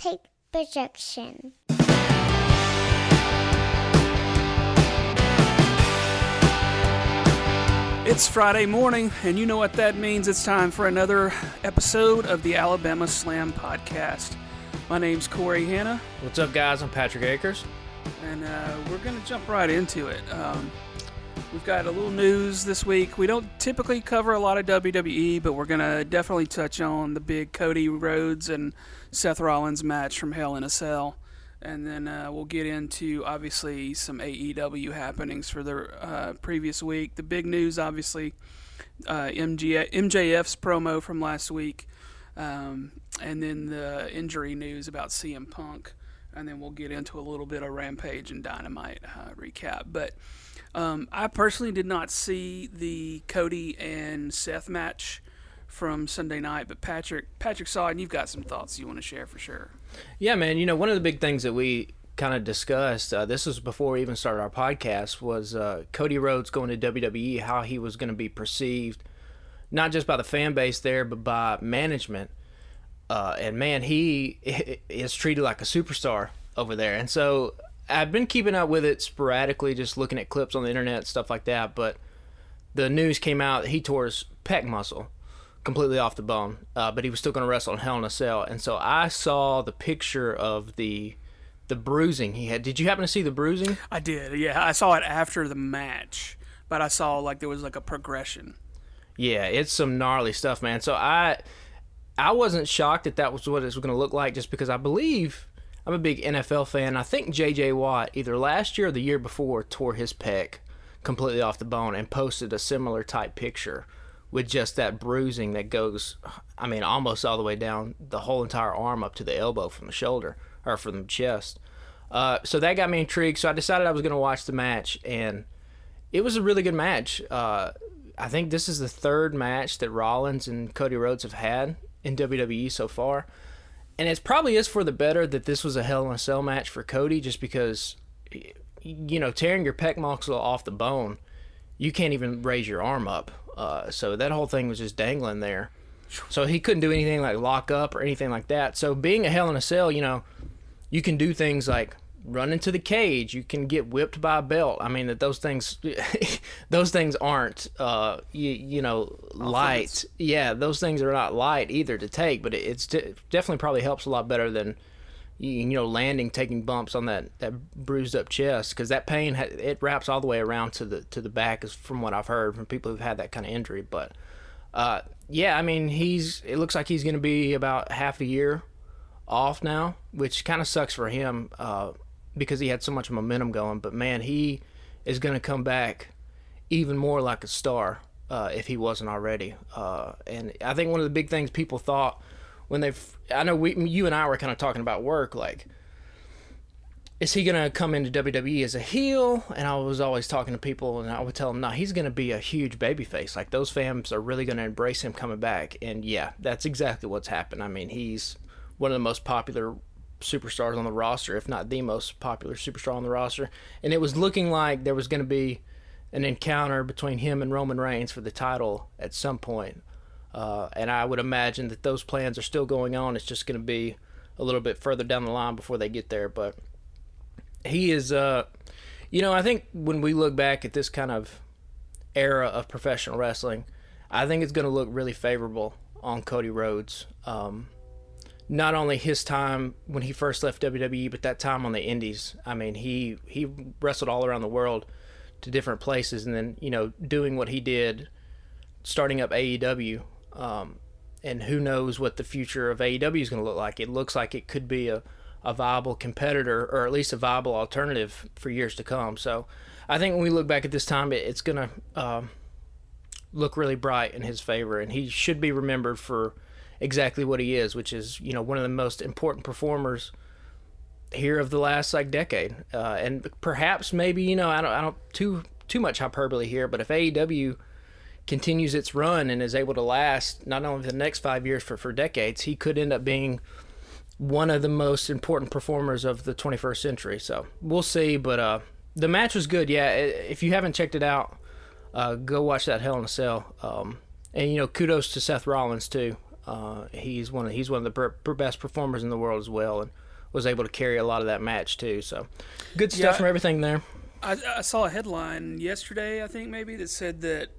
take projection. It's Friday morning, and you know what that means. It's time for another episode of the Alabama Slam Podcast. My name's Corey Hanna. What's up, guys? I'm Patrick Akers. And we're going to jump right into it. We've got a little news this week. We don't typically cover a lot of WWE, but we're going to definitely touch on the big Cody, Rhodes, and Seth Rollins match from Hell in a Cell. And then we'll get into, obviously, some AEW happenings for the previous week. The big news, obviously, MJF's promo from last week. And then the injury news about CM Punk. And then we'll get into a little bit of Rampage and Dynamite recap. But I personally did not see the Cody and Seth match from Sunday night, but Patrick saw it, and you've got some thoughts you want to share for sure. Yeah, man. You know, one of the big things that we kind of discussed, this was before we even started our podcast, was Cody Rhodes going to WWE, how he was going to be perceived, not just by the fan base there, but by management. And, man, he is treated like a superstar over there. And so I've been keeping up with it sporadically, just looking at clips on the internet, stuff like that. But the news came out, he tore his pec muscle completely off the bone, but he was still going to wrestle in Hell in a Cell. And so I saw the picture of the bruising he had. Did you happen to see the bruising? I did, yeah. I saw it after the match, but I saw like there was like a progression. Yeah, it's some gnarly stuff, man. So I wasn't shocked that was what it was going to look like, just because I believe I'm a big NFL fan. I think J.J. Watt, either last year or the year before, tore his pec completely off the bone and posted a similar type picture with just that bruising that goes, I mean, almost all the way down the whole entire arm up to the elbow from the shoulder, or from the chest. So that got me intrigued, so I decided I was going to watch the match, and it was a really good match. I think this is the third match that Rollins and Cody Rhodes have had in WWE so far, and it probably is for the better that this was a Hell in a Cell match for Cody, just because, you know, tearing your pec muscle off the bone, you can't even raise your arm up. So that whole thing was just dangling there. So he couldn't do anything like lock up or anything like that. So being a Hell in a Cell, you know, you can do things like run into the cage. You can get whipped by a belt. I mean, those things aren't, you know, light. Yeah, those things are not light either to take, but it's definitely probably helps a lot better than, you know, landing, taking bumps on that bruised up chest, because that pain it wraps all the way around to the back, is from what I've heard from people who've had that kind of injury. But yeah, I mean, it looks like he's going to be about half a year off now, which kind of sucks for him because he had so much momentum going. But man, he is going to come back even more like a star if he wasn't already. And I think one of the big things people thought when I know you and I were kind of talking about Work, like, is he going to come into WWE as a heel? And I was always talking to people, and I would tell them, no, he's going to be a huge babyface. Like, those fans are really going to embrace him coming back. And yeah, that's exactly what's happened. I mean, he's one of the most popular superstars on the roster, if not the most popular superstar on the roster. And it was looking like there was going to be an encounter between him and Roman Reigns for the title at some point. And I would imagine that those plans are still going on. It's just going to be a little bit further down the line before they get there. But he is, you know, I think when we look back at this kind of era of professional wrestling, I think it's going to look really favorable on Cody Rhodes. Not only his time when he first left WWE, but that time on the Indies. I mean, he wrestled all around the world to different places, and then, you know, doing what he did, starting up AEW. And who knows what the future of AEW is going to look like. It looks like it could be a viable competitor, or at least a viable alternative for years to come. So I think when we look back at this time, it's going to look really bright in his favor, and he should be remembered for exactly what he is, which is, you know, one of the most important performers here of the last decade. And perhaps maybe, you know, I don't too much hyperbole here, but if AEW continues its run and is able to last not only the next 5 years for decades, he could end up being one of the most important performers of the 21st century. So we'll see, but the match was good. Yeah, if you haven't checked it out, go watch that Hell in a Cell. And, you know, kudos to Seth Rollins, too. He's one of the best performers in the world as well, and was able to carry a lot of that match too. So, good stuff from everything there. I saw a headline yesterday, I think maybe, that said that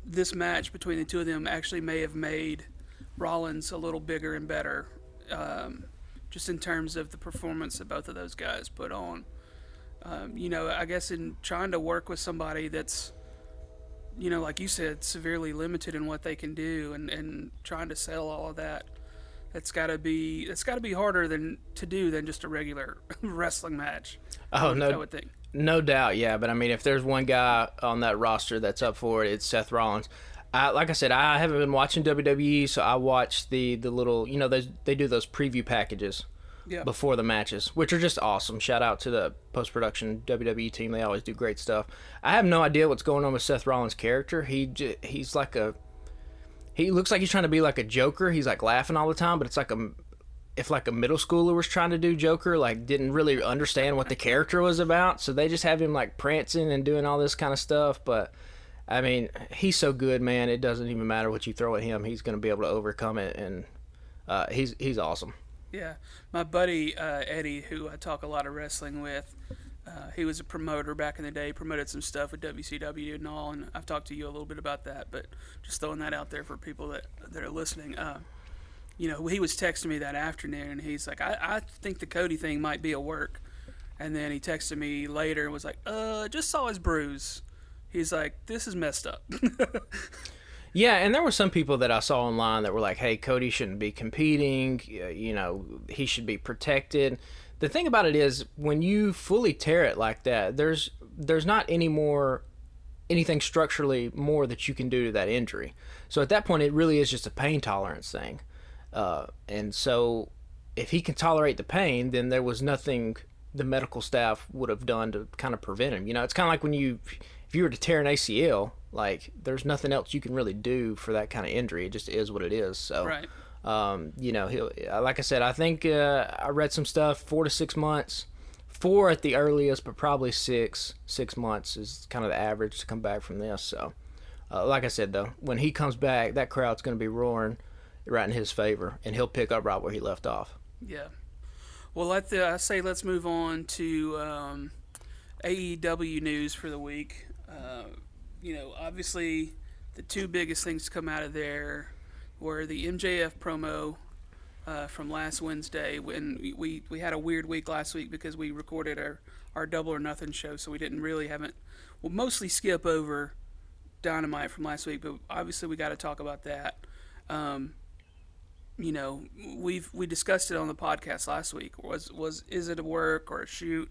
this match between the two of them actually may have made Rollins a little bigger and better, just in terms of the performance that both of those guys put on. I guess in trying to work with somebody that's, like you said, severely limited in what they can do, and trying to sell all of that, that's got to be harder to do than just a regular wrestling match. Oh, I would think. No doubt, yeah. But I mean, if there's one guy on that roster that's up for it, it's Seth Rollins. Like I said, I haven't been watching WWE, so I watched the little, they do those preview packages before the matches, which are just awesome. Shout out to the post-production WWE team. They always do great stuff. I have no idea what's going on with Seth Rollins' character. He's like he looks like he's trying to be like a Joker. He's like laughing all the time, but it's like if a middle schooler was trying to do Joker, like didn't really understand what the character was about, so they just have him like prancing and doing all this kind of stuff. But I mean, he's so good, man. It doesn't even matter what you throw at him. He's going to be able to overcome it, and he's awesome. Yeah, my buddy Eddie, who I talk a lot of wrestling with, he was a promoter back in the day, promoted some stuff with WCW and all, and I've talked to you a little bit about that, but just throwing that out there for people that are listening. He was texting me that afternoon, and he's like, I think the Cody thing might be a work. And then he texted me later and was like, just saw his bruise. He's like, this is messed up. Yeah, and there were some people that I saw online that were like, hey, Cody shouldn't be competing, he should be protected. The thing about it is, when you fully tear it like that, there's not anything structurally more that you can do to that injury. So at that point, it really is just a pain tolerance thing. And so if he can tolerate the pain, then there was nothing the medical staff would have done to kind of prevent him. It's kind of like if you were to tear an ACL, like there's nothing else you can really do for that kind of injury. It just is what it is. So, right. He'll, like I said, I think I read some stuff, 4 to 6 months, 4 at the earliest, but probably 6 months is kind of the average to come back from this. So, like I said, though, when he comes back, that crowd's going to be roaring right in his favor, and he'll pick up right where he left off. Yeah. Well, I say let's move on to AEW news for the week. Obviously, the two biggest things to come out of there were the MJF promo from last Wednesday, when we had a weird week last week because we recorded our Double or Nothing show, so we didn't really we'll mostly skip over Dynamite from last week, but obviously we got to talk about that. We discussed it on the podcast last week. Is it a work or a shoot?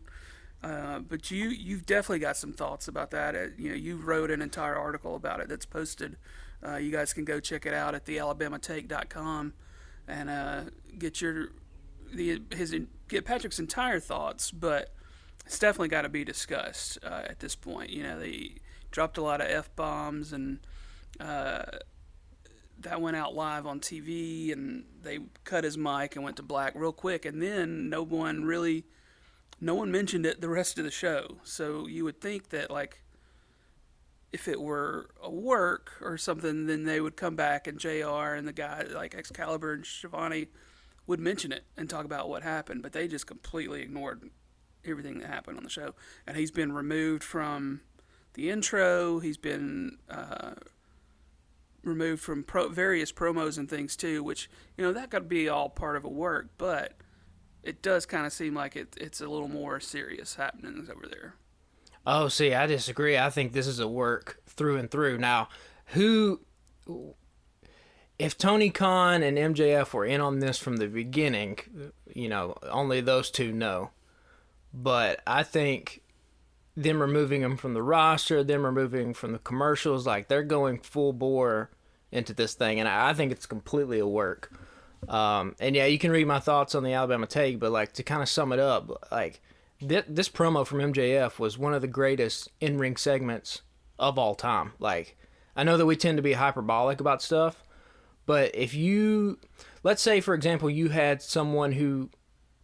But you've definitely got some thoughts about that. You wrote an entire article about it that's posted. You guys can go check it out at thealabamatake.com and get Patrick's entire thoughts. But it's definitely got to be discussed at this point. They dropped a lot of F-bombs, and that went out live on TV, and they cut his mic and went to black real quick, and then no one mentioned it the rest of the show. So you would think that, like, if it were a work or something, then they would come back, and JR and the guy like Excalibur and Shivani would mention it and talk about what happened, but they just completely ignored everything that happened on the show. And he's been removed from the intro. He's been removed from various promos and things too, which, that could be all part of a work, but it does kind of seem like it's a little more serious happenings over there. Oh, see, I disagree. I think this is a work through and through. Now, if Tony Khan and MJF were in on this from the beginning, only those two know. But I think them removing him from the roster, them removing from the commercials, like they're going full bore into this thing, and I think it's completely a work. And yeah, you can read my thoughts on the Alabama Take, but like to kind of sum it up, like this promo from MJF was one of the greatest in-ring segments of all time. Like, I know that we tend to be hyperbolic about stuff, but let's say for example, you had someone who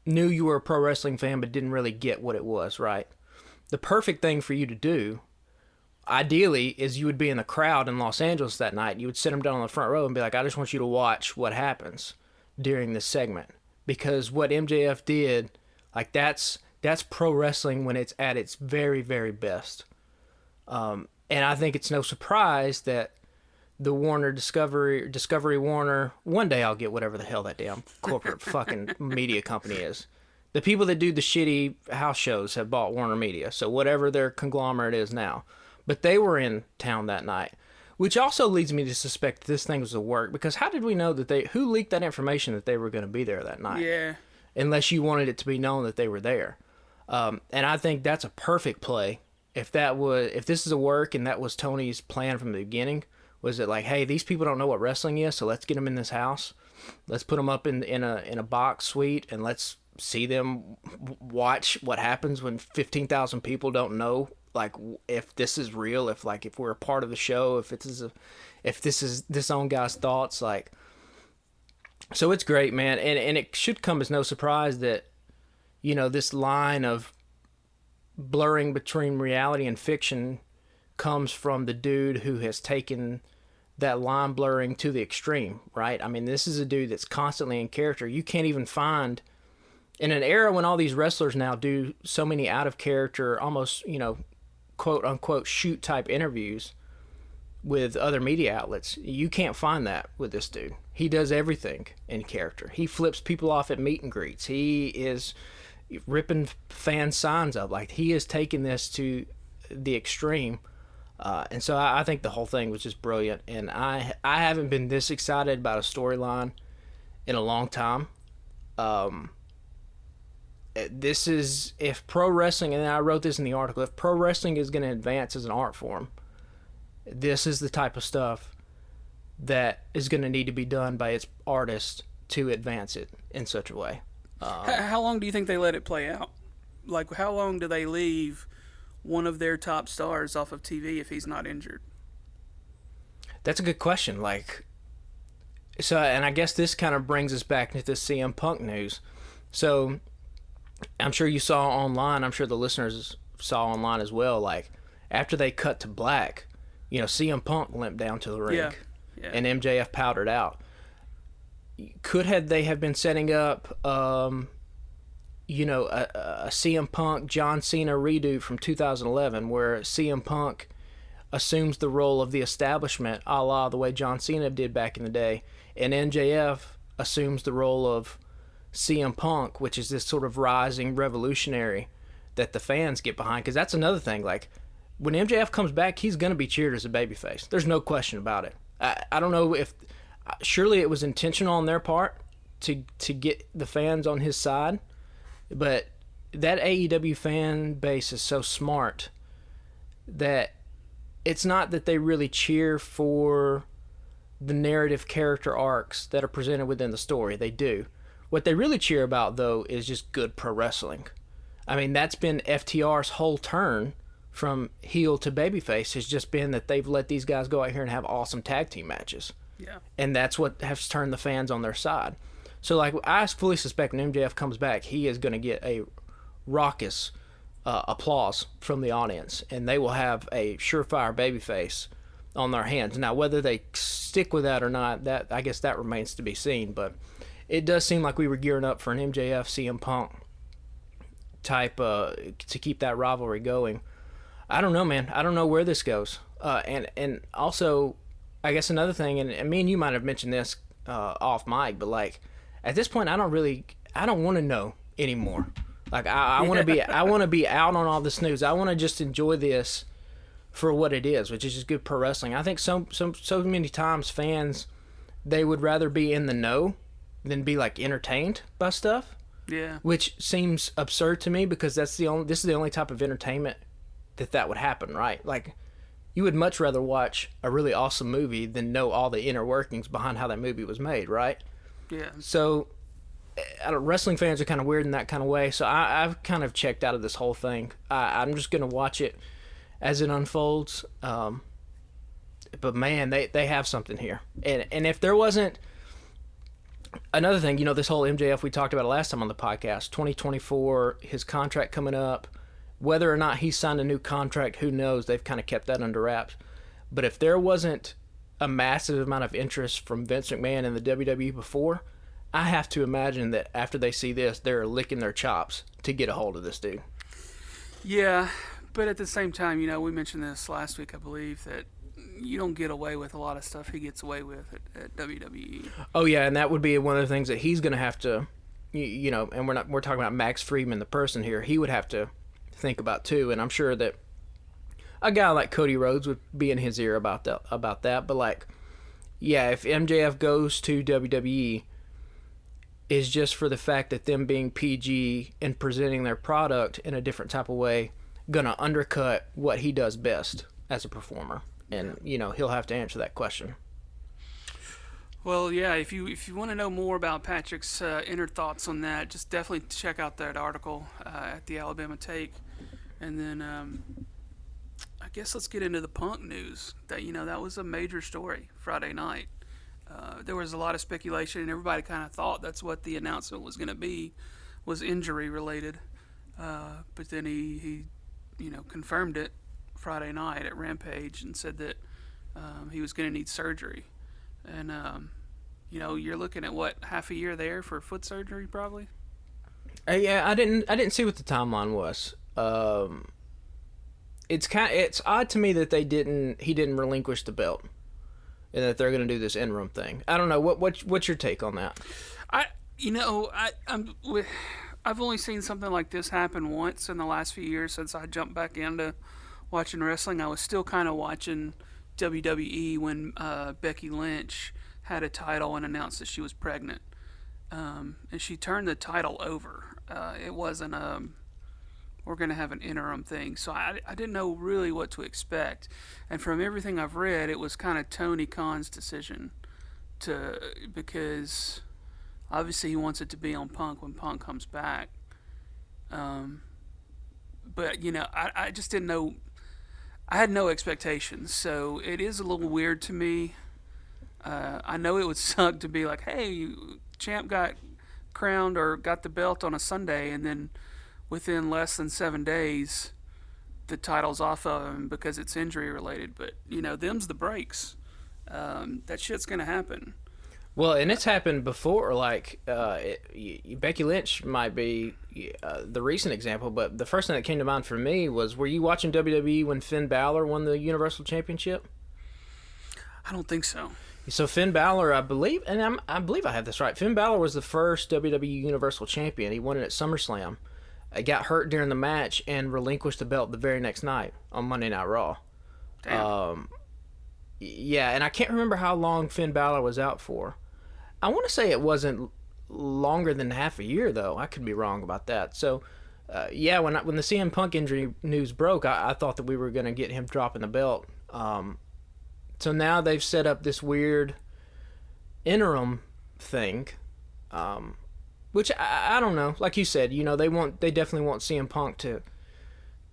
knew you were a pro wrestling fan but didn't really get what it was, right? The perfect thing for you to do ideally is you would be in the crowd in Los Angeles that night. You would sit them down on the front row and be like, I just want you to watch what happens during this segment. Because what MJF did, like that's pro wrestling when it's at its very, very best. And I think it's no surprise that the Warner Discovery Warner, one day I'll get whatever the hell that damn corporate fucking media company is. The people that do the shitty house shows have bought Warner Media, so whatever their conglomerate is now. But they were in town that night, which also leads me to suspect this thing was a work, because how did we know that who leaked that information that they were going to be there that night? Yeah. Unless you wanted it to be known that they were there. And I think that's a perfect play. If this is a work and that was Tony's plan from the beginning, was it like, hey, these people don't know what wrestling is, so let's get them in this house. Let's put them up in a box suite and let's see them watch what happens when 15,000 people don't know, like, if this is real, if we're a part of the show, if this is this own guy's thoughts, like. So it's great, man, and it should come as no surprise that, this line of blurring between reality and fiction comes from the dude who has taken that line blurring to the extreme, right? I mean, this is a dude that's constantly in character. You can't even find, in an era when all these wrestlers now do so many out of character, almost, quote unquote shoot type interviews with other media outlets, you can't find that with this dude. He does everything in character. He flips people off at meet and greets. He is ripping fan signs up. Like, he has taken this to the extreme. And so I think the whole thing was just brilliant. And I haven't been this excited about a storyline in a long time. This is, if pro wrestling, and I wrote this in the article, if pro wrestling is going to advance as an art form, this is the type of stuff that is going to need to be done by its artists to advance it in such a way. How long do you think they let it play out? Like, how long do they leave one of their top stars off of TV if he's not injured? That's a good question. And I guess this kind of brings us back to the CM Punk news. So I'm sure you saw online, I'm sure the listeners saw online as well, like, after they cut to black, CM Punk limped down to the ring. Yeah. And MJF powdered out. They have been setting up, a CM Punk John Cena redo from 2011, where CM Punk assumes the role of the establishment, a la the way John Cena did back in the day, and MJF assumes the role of CM Punk, which is this sort of rising revolutionary that the fans get behind. Because that's another thing. Like, when MJF comes back, he's going to be cheered as a babyface. There's no question about it. I don't know if, surely it was intentional on their part to get the fans on his side, but that AEW fan base is so smart that it's not that they really cheer for the narrative character arcs that are presented within the story. They do. What they really cheer about, though, is just good pro wrestling. I mean, that's been FTR's whole turn from heel to babyface, has just been that they've let these guys go out here and have awesome tag team matches. Yeah. And that's what has turned the fans on their side. So, like, I fully suspect when MJF comes back, he is going to get a raucous applause from the audience, and they will have a surefire babyface on their hands. Now, whether they stick with that or not, that I guess that remains to be seen, but it does seem like we were gearing up for an MJF CM Punk type to keep that rivalry going. I don't know, man. I don't know where this goes. And also, I guess another thing, and me and you might have mentioned this off mic, but like, at this point, I don't want to know anymore. Like, I want to be out on all this news. I want to just enjoy this for what it is, which is just good pro wrestling. I think so many times fans, they would rather be in the know than be like entertained by stuff. Yeah. Which seems absurd to me, because this is the only type of entertainment that would happen, right? Like, you would much rather watch a really awesome movie than know all the inner workings behind how that movie was made, right? Yeah. So, wrestling fans are kind of weird in that kind of way. So I've kind of checked out of this whole thing. I'm just going to watch it as it unfolds. But man, they have something here. And if there wasn't another thing, this whole MJF, we talked about it last time on the podcast, 2024, his contract coming up, Whether or not he signed a new contract, who knows? They've kind of kept that under wraps. But if there wasn't a massive amount of interest from Vince McMahon in the WWE before, I have to imagine that after they see this, they're licking their chops to get a hold of this dude. Yeah, but at the same time, we mentioned this last week, I believe, that you don't get away with a lot of stuff he gets away with at WWE. Oh yeah, and that would be one of the things that he's going to have to, and we're talking about Max Friedman, the person here. He would have to think about too, and I'm sure that a guy like Cody Rhodes would be in his ear about that. But like, yeah, if MJF goes to WWE, is just for the fact that them being PG and presenting their product in a different type of way gonna undercut what he does best as a performer, and he'll have to answer that question. Well, yeah, if you want to know more about Patrick's inner thoughts on that, just definitely check out that article at the Alabama Take, and then I guess let's get into the Punk news. That was a major story Friday night. There was a lot of speculation, and everybody kind of thought that's what the announcement was going to be, was injury related. But then he confirmed it Friday night at Rampage and said that he was going to need surgery. And you're looking at what, half a year there for foot surgery, probably. Yeah, I didn't see what the timeline was. It's odd to me that he didn't relinquish the belt, and that they're going to do this interim thing. I don't know. What's your take on that? I've only seen something like this happen once in the last few years since I jumped back into watching wrestling. I was still kind of watching WWE when Becky Lynch had a title and announced that she was pregnant, and she turned the title over. It wasn't we're going to have an interim thing. So I didn't know really what to expect. And from everything I've read, it was kind of Tony Khan's decision because obviously he wants it to be on Punk when Punk comes back. But, I just didn't know. I had no expectations. So it is a little weird to me. I know it would suck to be like, hey, champ got crowned or got the belt on a Sunday, and then within less than 7 days, the title's off of him because it's injury related. But, them's the breaks. That shit's going to happen. Well, and it's happened before. Like, Becky Lynch might be the recent example, but the first thing that came to mind for me was, were you watching WWE when Finn Balor won the Universal Championship? I don't think so. So Finn Balor, I believe, and I believe I have this right, Finn Balor was the first WWE Universal Champion. He won it at SummerSlam. Got hurt during the match and relinquished the belt the very next night on Monday Night Raw. Damn. Yeah, and I can't remember how long Finn Balor was out for. I want to say it wasn't longer than half a year, though. I could be wrong about that. So, yeah, when the CM Punk injury news broke, I thought that we were going to get him dropping the belt. So now they've set up this weird interim thing. Which I don't know. Like you said, they definitely want CM Punk to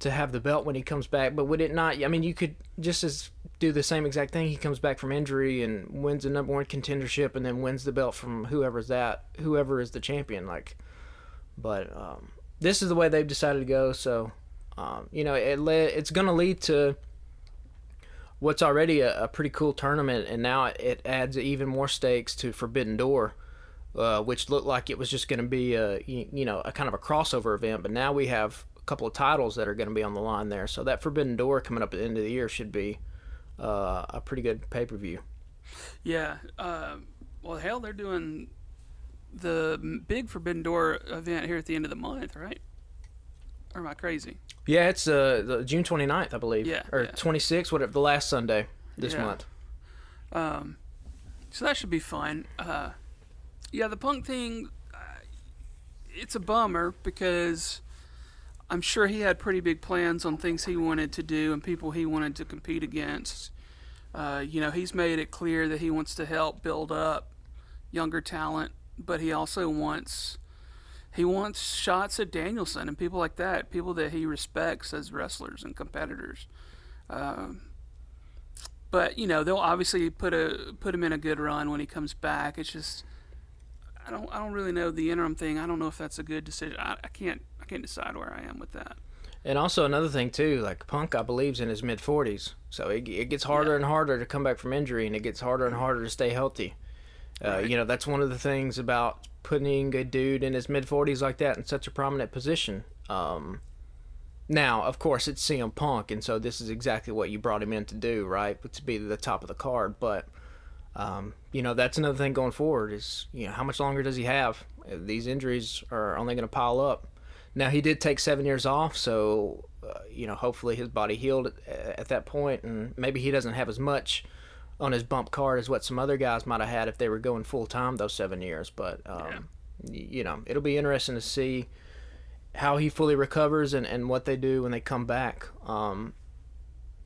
have the belt when he comes back. But would it not? I mean, you could just as do the same exact thing. He comes back from injury and wins the number one contendership, and then wins the belt from whoever is the champion. But this is the way they've decided to go. So, it's going to lead to what's already a pretty cool tournament, and now it adds even more stakes to Forbidden Door. Which looked like it was just going to be a kind of a crossover event, but now we have a couple of titles that are going to be on the line there. So that Forbidden Door coming up at the end of the year should be a pretty good pay-per-view. Yeah. Well, hell, they're doing the big Forbidden Door event here at the end of the month, right? Or am I crazy? Yeah, it's the June 29th, I believe. Yeah. Or 26th, whatever, the last Sunday this month. So that should be fun. Yeah, the Punk thing, it's a bummer because I'm sure he had pretty big plans on things he wanted to do and people he wanted to compete against. He's made it clear that he wants to help build up younger talent, but he also wants shots at Danielson and people like that, people that he respects as wrestlers and competitors. But they'll obviously put him in a good run when he comes back. It's just I don't really know the interim thing. I don't know if that's a good decision. I can't decide where I am with that. And also another thing too, like Punk, I believe's in his mid-40s, so it gets harder and harder to come back from injury, and it gets harder and harder to stay healthy. Right. You know, that's one of the things about putting a dude in his mid-40s like that in such a prominent position. Now, of course, it's CM Punk, and so this is exactly what you brought him in to do, right? But to be the top of the card. But, you know, that's another thing going forward is, you know, how much longer does he have? These injuries are only going to pile up. Now, he did take 7 years off, so, you know, hopefully his body healed at that point, and maybe he doesn't have as much on his bump card as what some other guys might have had if they were going full-time those 7 years. But, you know, it'll be interesting to see how he fully recovers and what they do when they come back.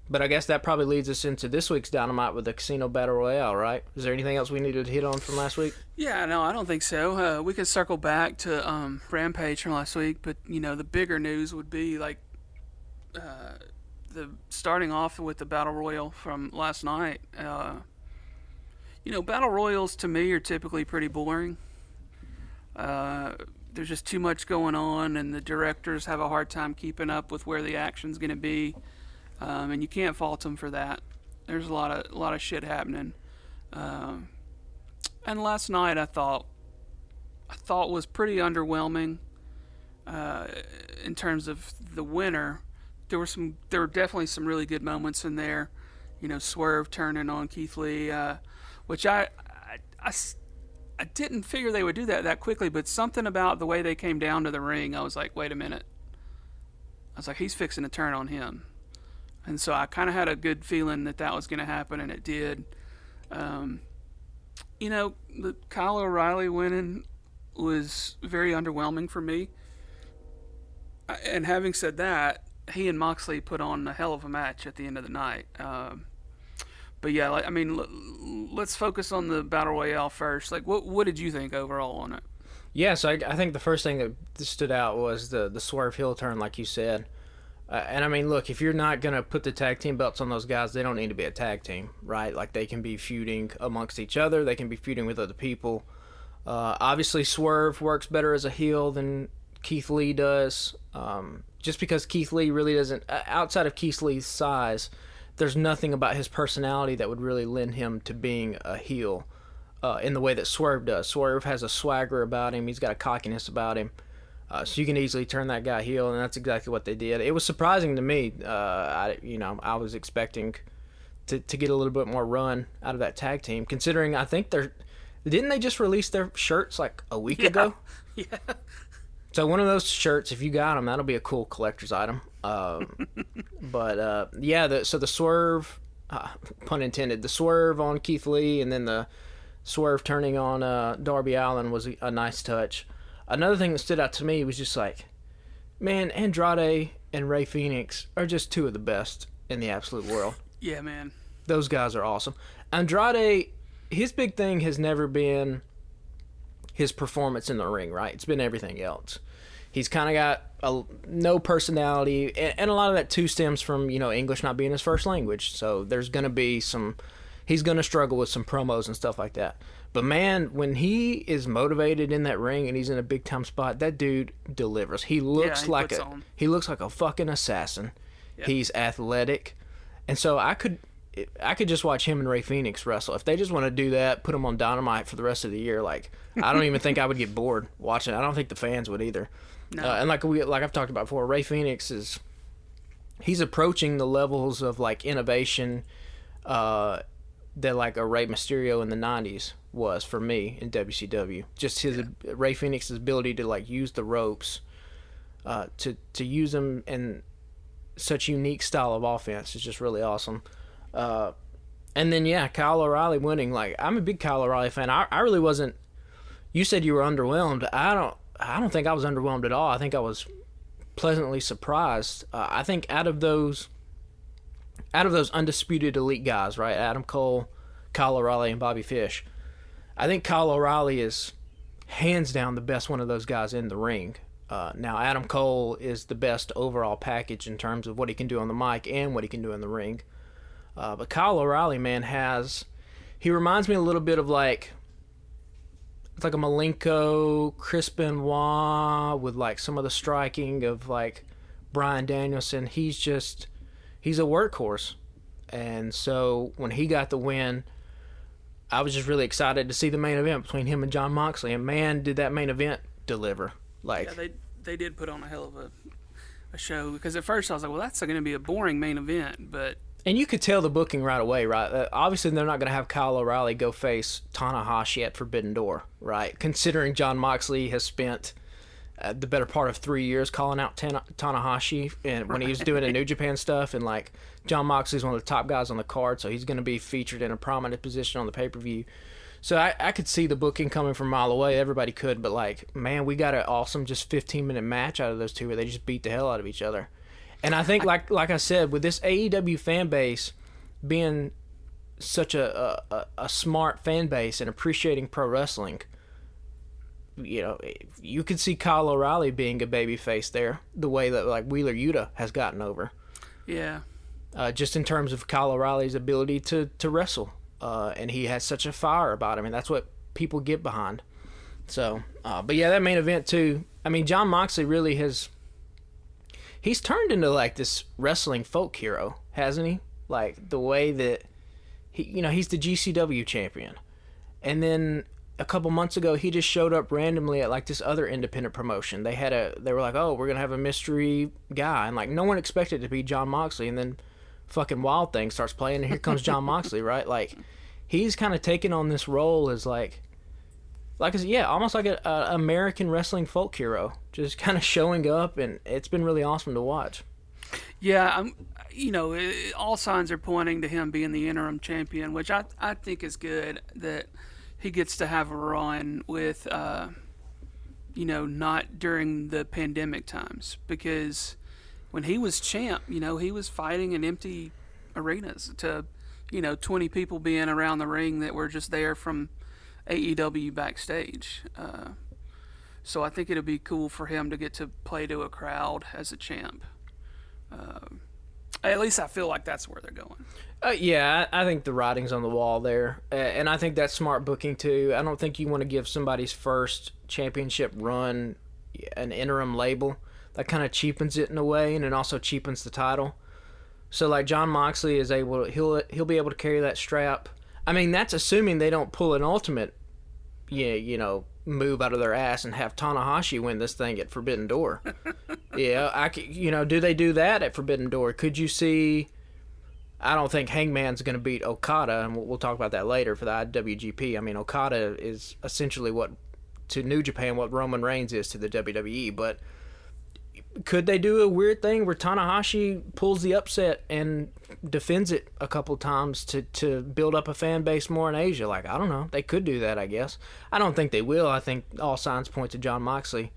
But I guess that probably leads us into this week's Dynamite with the Casino Battle Royale, right? Is there anything else we needed to hit on from last week? Yeah, no, I don't think so. We could circle back to Rampage from last week, but you know the bigger news would be like the starting off with the Battle Royal from last night. You know, Battle Royals to me are typically pretty boring. There's just too much going on, and the directors have a hard time keeping up with where the action's going to be. And you can't fault them for that. There's a lot of shit happening. And last night I thought was pretty underwhelming in terms of the winner. There were definitely some really good moments in there. You know, Swerve turning on Keith Lee, which I didn't figure they would do that quickly, but something about the way they came down to the ring, I was like, wait a minute. I was like, he's fixing to turn on him. And so I kind of had a good feeling that was going to happen, and it did. You know, the Kyle O'Reilly winning was very underwhelming for me. And having said that, he and Moxley put on a hell of a match at the end of the night. But yeah, like, I mean, let's focus on the Battle Royale first. Like, what did you think overall on it? Yeah, so I think the first thing that stood out was the Swerve heel turn, like you said. And I mean, look, if you're not going to put the tag team belts on those guys, they don't need to be a tag team, right? Like, they can be feuding amongst each other. They can be feuding with other people. Obviously, Swerve works better as a heel than Keith Lee does. Just because Keith Lee really doesn't, outside of Keith Lee's size, there's nothing about his personality that would really lend him to being a heel in the way that Swerve does. Swerve has a swagger about him. He's got a cockiness about him. So you can easily turn that guy heel, and that's exactly what they did. It was surprising to me. I was expecting to get a little bit more run out of that tag team, considering I think didn't they just release their shirts like a week ago? Yeah. So one of those shirts, if you got them, that'll be a cool collector's item. So the Swerve, pun intended, the Swerve on Keith Lee, and then the Swerve turning on Darby Allin was a nice touch. Another thing that stood out to me was just like, man, Andrade and Rey Fenix are just two of the best in the absolute world. Yeah, man. Those guys are awesome. Andrade, his big thing has never been his performance in the ring, right? It's been everything else. He's kind of got no personality, and a lot of that too stems from, you know, English not being his first language. So there's going to be he's going to struggle with some promos and stuff like that. But man, when he is motivated in that ring and he's in a big time spot, that dude delivers. He looks like a fucking assassin. Yeah. He's athletic, and so I could just watch him and Rey Fenix wrestle. If they just want to do that, put him on Dynamite for the rest of the year, like, I don't even think I would get bored watching it. I don't think the fans would either. No. And like I've talked about before, Rey Fenix he's approaching the levels of like innovation that like a Rey Mysterio in the 90s was for me in WCW. Just Rey Fenix's ability to like use the ropes, to use them in such unique style of offense is just really awesome. And then Kyle O'Reilly winning. Like, I'm a big Kyle O'Reilly fan. I really wasn't. You said you were underwhelmed. I don't think I was underwhelmed at all. I think I was pleasantly surprised. I think out of those undisputed elite guys, right? Adam Cole, Kyle O'Reilly, and Bobby Fish. I think Kyle O'Reilly is hands down the best one of those guys in the ring. Now, Adam Cole is the best overall package in terms of what he can do on the mic and what he can do in the ring. But Kyle O'Reilly, man, he reminds me a little bit of it's like a Malenko, Chris Benoit with like some of the striking of like Bryan Danielson, he's a workhorse. And so when he got the win, I was just really excited to see the main event between him and Jon Moxley. And man, did that main event deliver. Like, yeah, they did put on a hell of a show, because at first I was like, well, that's going to be a boring main event, but... And you could tell the booking right away, right? Obviously, they're not going to have Kyle O'Reilly go face Tanahashi at Forbidden Door, right? Considering Jon Moxley has spent the better part of 3 years calling out Tanahashi, and when he was doing the New Japan stuff, and like Jon Moxley's one of the top guys on the card, so he's going to be featured in a prominent position on the pay-per-view. So I could see the booking coming from a mile away. Everybody could, but like, man, we got an awesome just 15-minute match out of those two where they just beat the hell out of each other. And I think, like I said, with this AEW fan base being such a smart fan base and appreciating pro wrestling, you know, you could see Kyle O'Reilly being a babyface there, the way that like Wheeler Yuta has gotten over. Yeah. Just in terms of Kyle O'Reilly's ability to wrestle, and he has such a fire about him, and that's what people get behind. So, but yeah, that main event too. I mean, Jon Moxley really has. He's turned into like this wrestling folk hero, hasn't he? Like the way that he's the GCW champion, and then a couple months ago he just showed up randomly at like this other independent promotion. They were like, oh, we're gonna have a mystery guy, and like no one expected it to be Jon Moxley, and then fucking Wild Thing starts playing, and here comes Jon Moxley, right? Like he's kind of taken on this role as like I said, yeah, almost like an American wrestling folk hero, just kind of showing up, and it's been really awesome to watch. Yeah, all signs are pointing to him being the interim champion, which I think is good, that he gets to have a run with, not during the pandemic times, because when he was champ, he was fighting in empty arenas to, 20 people being around the ring that were just there from AEW backstage. So I think it'll be cool for him to get to play to a crowd as a champ. At least I feel like that's where they're going. Yeah, I think the writing's on the wall there. And I think that's smart booking too. I don't think you want to give somebody's first championship run an interim label. That kind of cheapens it in a way, and it also cheapens the title. So like Jon Moxley is he'll be able to carry that strap. I mean, that's assuming they don't pull an ultimate, move out of their ass and have Tanahashi win this thing at Forbidden Door. Yeah, do they do that at Forbidden Door? Could you see? I don't think Hangman's going to beat Okada, and we'll talk about that later for the IWGP. I mean, Okada is essentially what to New Japan what Roman Reigns is to the WWE, but could they do a weird thing where Tanahashi pulls the upset and defends it a couple times to build up a fan base more in Asia? Like, I don't know. They could do that, I guess. I don't think they will. I think all signs point to Jon Moxley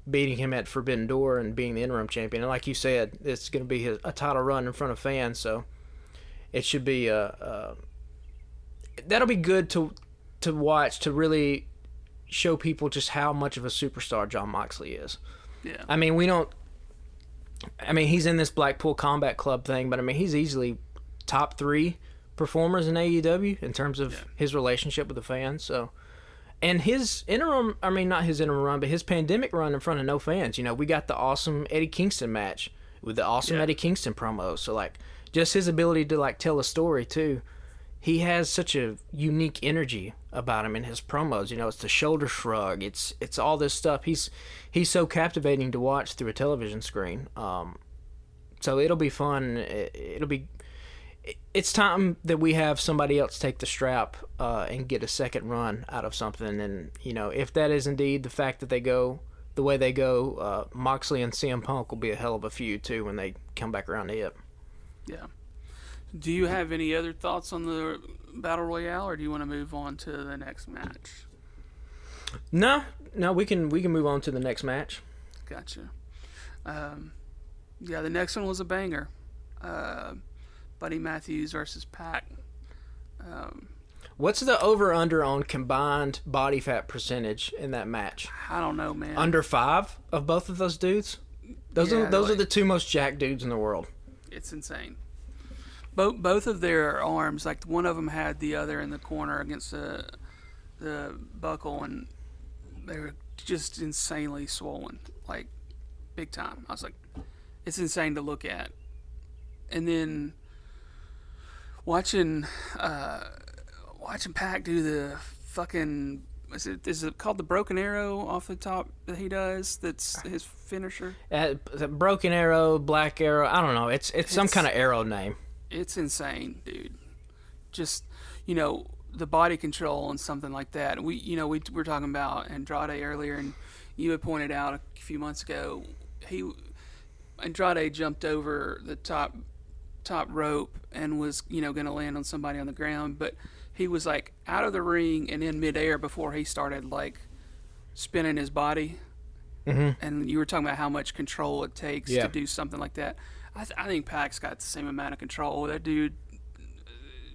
beating him at Forbidden Door and being the interim champion. And like you said, it's going to be a title run in front of fans, so it should be that'll be good to watch, to really show people just how much of a superstar Jon Moxley is. Yeah. I mean, he's in this Blackpool Combat Club thing, but I mean, he's easily top 3 performers in AEW in terms of his relationship with the fans. So, and his not his interim run, but his pandemic run in front of no fans. We got the awesome Eddie Kingston match with the awesome Eddie Kingston promo. So like, just his ability to like tell a story too. He has such a unique energy about him in his promos. It's the shoulder shrug. It's all this stuff. He's so captivating to watch through a television screen. So it'll be fun. It's time that we have somebody else take the strap and get a second run out of something. And if that is indeed the fact that they go the way they go, Moxley and CM Punk will be a hell of a feud too when they come back around to it. Yeah. Do you have any other thoughts on the Battle Royale, or do you want to move on to the next match? No, we can move on to the next match. Gotcha. The next one was a banger. Buddy Matthews versus Pac. What's the over/under on combined body fat percentage in that match? I don't know, man. Under 5 of both of those dudes? Those are the 2 most jacked dudes in the world. It's insane. Both of their arms, like one of them had the other in the corner against the buckle, and they were just insanely swollen, like big time. I was like, it's insane to look at. And then watching Pac do the fucking, is it called the broken arrow off the top that he does? That's his finisher. The broken arrow, black arrow. I don't know. It's some kind of arrow name. It's insane, dude. Just, the body control and something like that. We were talking about Andrade earlier, and you had pointed out a few months ago, Andrade jumped over the top rope and was, going to land on somebody on the ground, but he was like out of the ring and in midair before he started like spinning his body. Mm-hmm. And you were talking about how much control it takes to do something like that. I think Pac's got the same amount of control. That dude,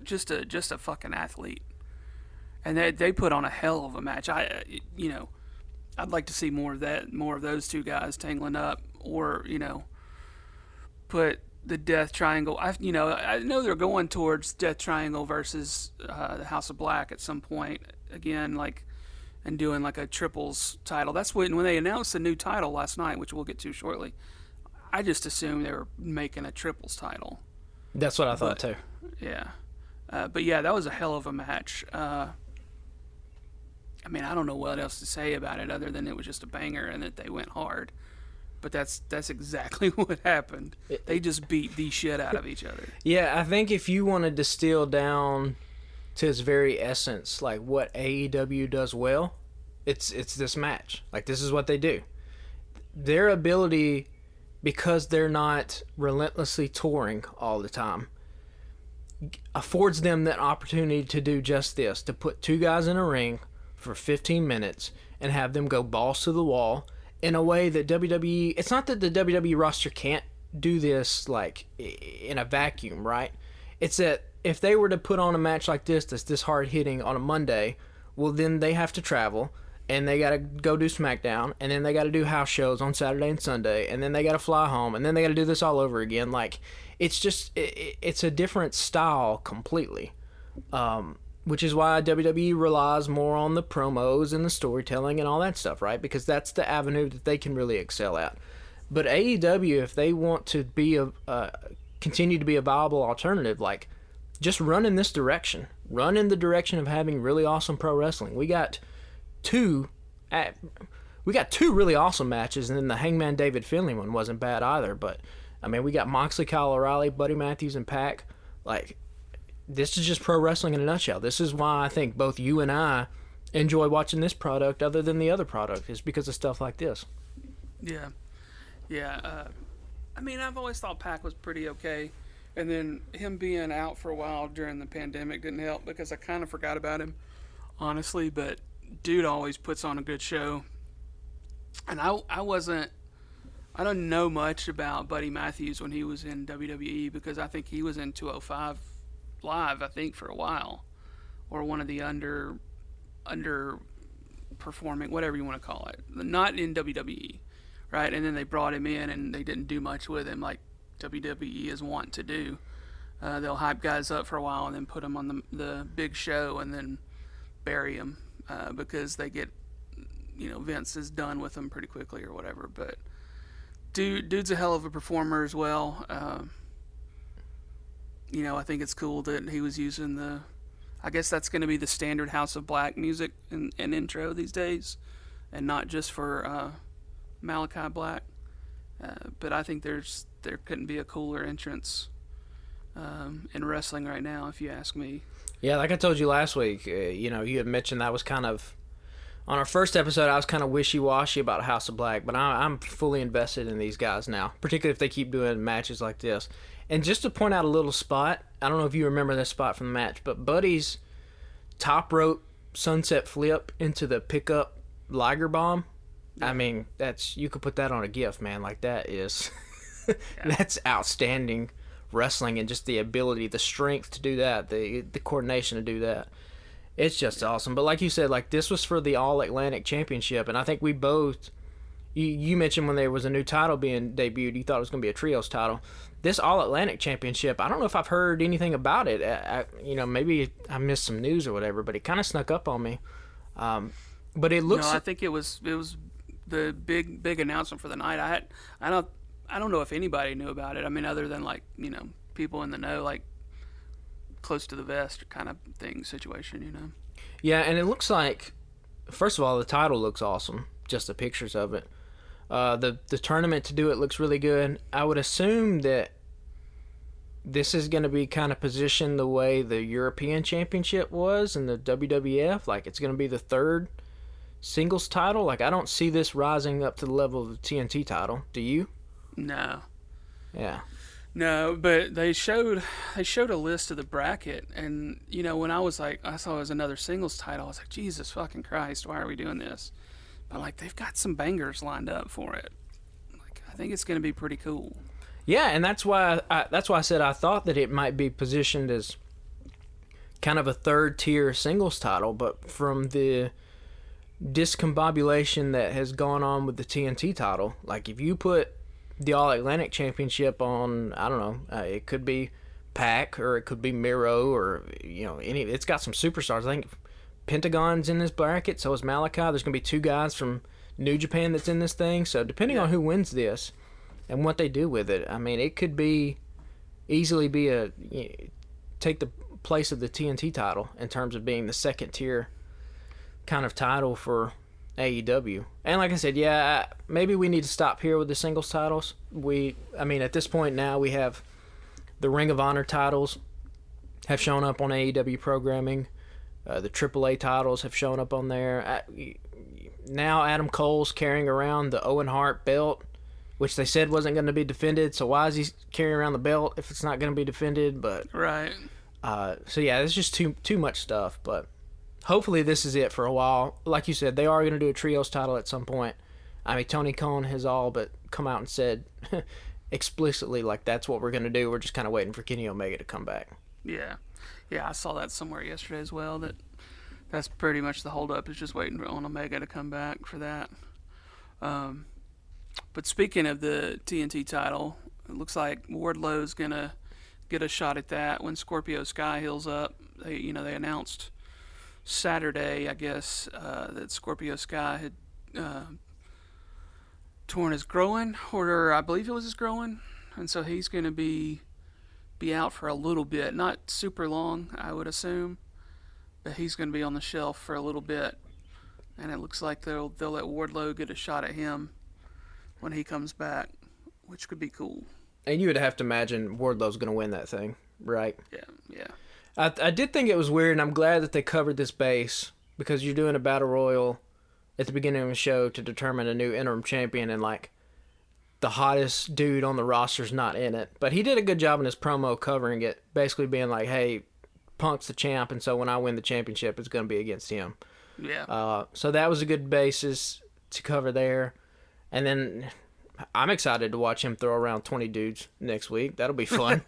just a fucking athlete. And they put on a hell of a match. I'd like to see more of those two guys tangling up, or put the Death Triangle. I know they're going towards Death Triangle versus the House of Black at some point again, and doing like a triples title. That's when they announced the new title last night, which we'll get to shortly. I just assumed they were making a triples title. That's what I thought too. Yeah, but yeah, that was a hell of a match. I don't know what else to say about it other than it was just a banger and that they went hard. But that's exactly what happened. They just beat the shit out of each other. Yeah, I think if you want to distill down to its very essence, like what AEW does well, it's this match. Like, this is what they do. Their ability, because they're not relentlessly touring all the time, affords them that opportunity to do just this, to put two guys in a ring for 15 minutes and have them go balls to the wall in a way that WWE, it's not that the WWE roster can't do this like in a vacuum, right? It's that if they were to put on a match like this that's this hard hitting on a Monday, well, then they have to travel and they got to go do SmackDown, and then they got to do house shows on Saturday and Sunday, and then they got to fly home, and then they got to do this all over again. Like, it's just it's a different style completely. Which is why WWE relies more on the promos and the storytelling and all that stuff, right? Because that's the avenue that they can really excel at. But AEW, if they want to be continue to be a viable alternative, like, just run in this direction. Run in the direction of having really awesome pro wrestling. We got two really awesome matches, and then the Hangman David Finlay one wasn't bad either. But we got Moxley, Kyle O'Reilly, Buddy Matthews, and Pac. Like, this is just pro wrestling in a nutshell. This is why I think both you and I enjoy watching this product other than the other product, is because of stuff like this. Yeah. I've always thought Pac was pretty okay. And then him being out for a while during the pandemic didn't help, because I kind of forgot about him, honestly. But dude always puts on a good show. And I don't know much about Buddy Matthews when he was in WWE, because I think he was in 205 Live, I think, for a while, or one of the underperforming, whatever you want to call it, not in WWE, right? And then they brought him in and they didn't do much with him, like WWE is wont to do. They'll hype guys up for a while and then put them on the big show and then bury them because they get, Vince is done with them pretty quickly or whatever. But dude's a hell of a performer as well. I think it's cool that he was using I guess that's going to be the standard House of Black music and intro these days, and not just for Malachi Black. But I think there couldn't be a cooler entrance in wrestling right now, if you ask me. Yeah, like I told you last week, you had mentioned that was kind of, on our first episode, I was kind of wishy-washy about House of Black, but I'm fully invested in these guys now, particularly if they keep doing matches like this. And just to point out a little spot, I don't know if you remember this spot from the match, but Buddy's top rope sunset flip into the pickup Liger bomb, yeah. You could put that on a GIF, man. Like, that is, that's outstanding wrestling, and just the ability, the strength to do that, the coordination to do that. It's just awesome. But like you said, like, this was for the All Atlantic Championship, and I think we both, you mentioned when there was a new title being debuted, you thought it was going to be a trios title. This All Atlantic Championship, I don't know if I've heard anything about it. Maybe I missed some news or whatever, but it kind of snuck up on me. But it looks. No, I think it was the big announcement for the night. I don't I don't know if anybody knew about it. I mean, other than like people in the know, like close to the vest kind of thing situation. Yeah, and it looks like, first of all, the title looks awesome. Just the pictures of it. The tournament to do it looks really good. I would assume that this is going to be kind of positioned the way the European Championship was in the WWF. Like, it's going to be the third singles title. Like, I don't see this rising up to the level of the TNT title. Do you? No. Yeah. No, but they showed a list of the bracket, and when I saw it was another singles title, I was like, Jesus fucking Christ, why are we doing this? But like, they've got some bangers lined up for it. Like, I think it's going to be pretty cool. Yeah, and that's why I said I thought that it might be positioned as kind of a third tier singles title, but from the discombobulation that has gone on with the TNT title, like if you put the All Atlantic Championship on, I don't know, it could be Pac or it could be Miro or it's got some superstars. I think Pentagon's in this bracket, so is Malachi. There's gonna be two guys from New Japan that's in this thing. So depending on who wins this and what they do with it, I mean, it could easily be take the place of the TNT title in terms of being the second tier kind of title for AEW. And like I said, maybe we need to stop here with the singles titles. At this point now we have the Ring of Honor titles have shown up on AEW programming. The AAA titles have shown up on there. Now Adam Cole's carrying around the Owen Hart belt, which they said wasn't going to be defended. So why is he carrying around the belt if it's not going to be defended? But right. It's just too much stuff. But hopefully this is it for a while. Like you said, they are going to do a trios title at some point. I mean, Tony Khan has all but come out and said explicitly, like, that's what we're going to do. We're just kind of waiting for Kenny Omega to come back. Yeah. Yeah, I saw that somewhere yesterday as well. That's pretty much the holdup, is just waiting on Omega to come back for that. But speaking of the TNT title, it looks like Wardlow's going to get a shot at that when Scorpio Sky heals up. They announced Saturday, I guess, that Scorpio Sky had torn his groin, or I believe it was his groin, and so he's going to be out for a little bit, not super long, I would assume, but he's going to be on the shelf for a little bit, and it looks like they'll let Wardlow get a shot at him when he comes back, which could be cool. And you would have to imagine Wardlow's going to win that thing, right? Yeah. I did think it was weird, and I'm glad that they covered this base, because you're doing a battle royal at the beginning of the show to determine a new interim champion, and like the hottest dude on the roster's not in it. But he did a good job in his promo covering it, basically being like, hey, Punk's the champ, and so when I win the championship, it's going to be against him. Yeah. So that was a good basis to cover there. And then I'm excited to watch him throw around 20 dudes next week. That'll be fun.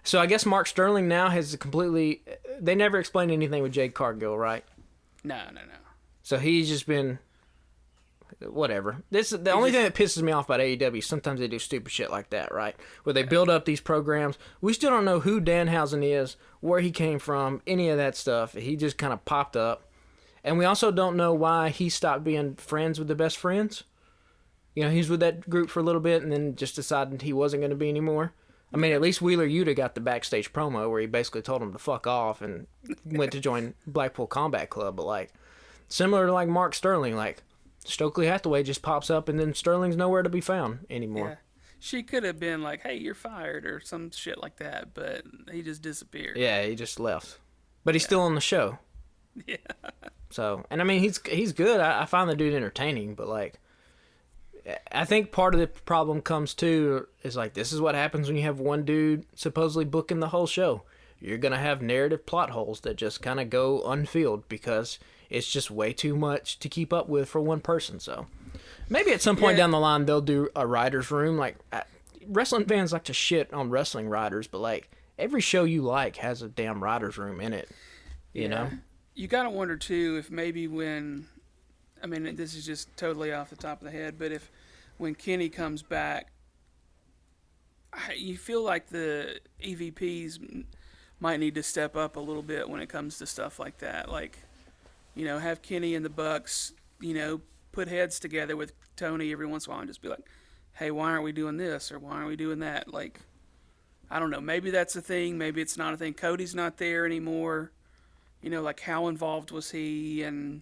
So I guess Mark Sterling now has completely... They never explained anything with Jade Cargill, right? No. So he's just been... Whatever. The only thing that pisses me off about AEW is sometimes they do stupid shit like that, right? Where they build up these programs. We still don't know who Danhausen is, where he came from, any of that stuff. He just kind of popped up. And we also don't know why he stopped being friends with the best friends. He's with that group for a little bit and then just decided he wasn't going to be anymore. I mean, at least Wheeler Yuta got the backstage promo where he basically told him to fuck off and went to join Blackpool Combat Club. But, like, similar to, like, Mark Sterling, like, Stokely Hathaway just pops up and then Sterling's nowhere to be found anymore. Yeah. She could have been like, hey, you're fired or some shit like that, but he just disappeared. Yeah, he just left. But he's still on the show. Yeah. So, and I mean, he's good. I find the dude entertaining, but, like, I think part of the problem comes too is like, this is what happens when you have one dude supposedly booking the whole show. You're going to have narrative plot holes that just kind of go unfilled because it's just way too much to keep up with for one person. So maybe at some point down the line, they'll do a writer's room. Like, wrestling fans like to shit on wrestling writers, but like every show you like has a damn writer's room in it, you know? You got to wonder too if maybe this is just totally off the top of the head, but when Kenny comes back, you feel like the EVPs might need to step up a little bit when it comes to stuff like that. Like, have Kenny and the Bucks, put heads together with Tony every once in a while and just be like, hey, why aren't we doing this or why aren't we doing that? Like, I don't know. Maybe that's a thing. Maybe it's not a thing. Cody's not there anymore. Like how involved was he, and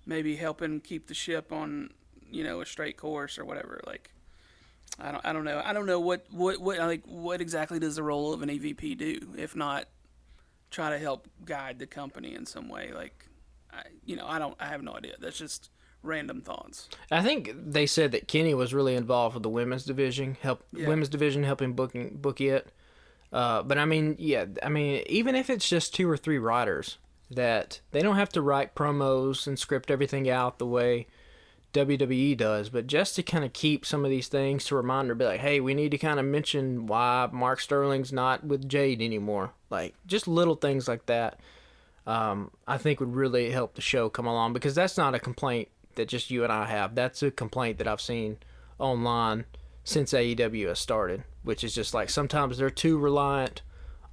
maybe helping keep the ship on, a straight course or whatever. Like, I don't know. I don't know what exactly does the role of an EVP do, if not try to help guide the company in some way. Like, I have no idea. That's just random thoughts. I think they said that Kenny was really involved with the women's division, helping book it. But I mean, even if it's just 2 or 3 writers, that they don't have to write promos and script everything out the way WWE does, but just to kind of keep some of these things to reminder, be like, hey, we need to kind of mention why Mark Sterling's not with Jade anymore. Like, just little things like that, I think would really help the show come along, because that's not a complaint that just you and I have. That's a complaint that I've seen online since AEW has started, which is just like sometimes they're too reliant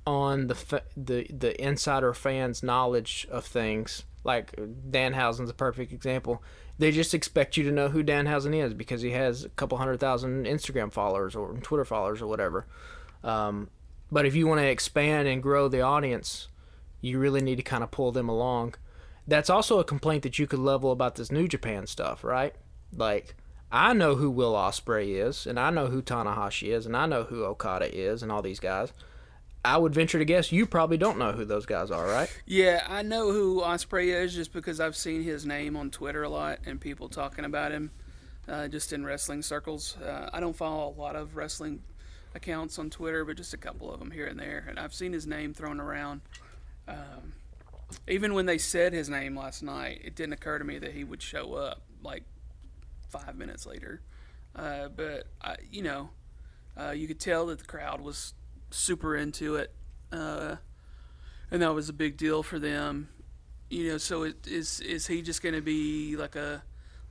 on the insider fans' knowledge of things. Like Danhausen's a perfect example. They just expect you to know who Danhausen is because he has a couple 100,000 Instagram followers or Twitter followers or whatever. But if you want to expand and grow the audience, you really need to kind of pull them along. That's also a complaint that you could level about this New Japan stuff, right? Like, I know who Will Ospreay is, and I know who Tanahashi is, and I know who Okada is, and all these guys. I would venture to guess you probably don't know who those guys are, right? Yeah, I know who Ospreay is just because I've seen his name on Twitter a lot and people talking about him just in wrestling circles. I don't follow a lot of wrestling accounts on Twitter, but just a couple of them here and there. And I've seen his name thrown around. Even when they said his name last night, it didn't occur to me that he would show up like 5 minutes later. But you could tell that the crowd was super into it, and that was a big deal for them. So is he just going to be like a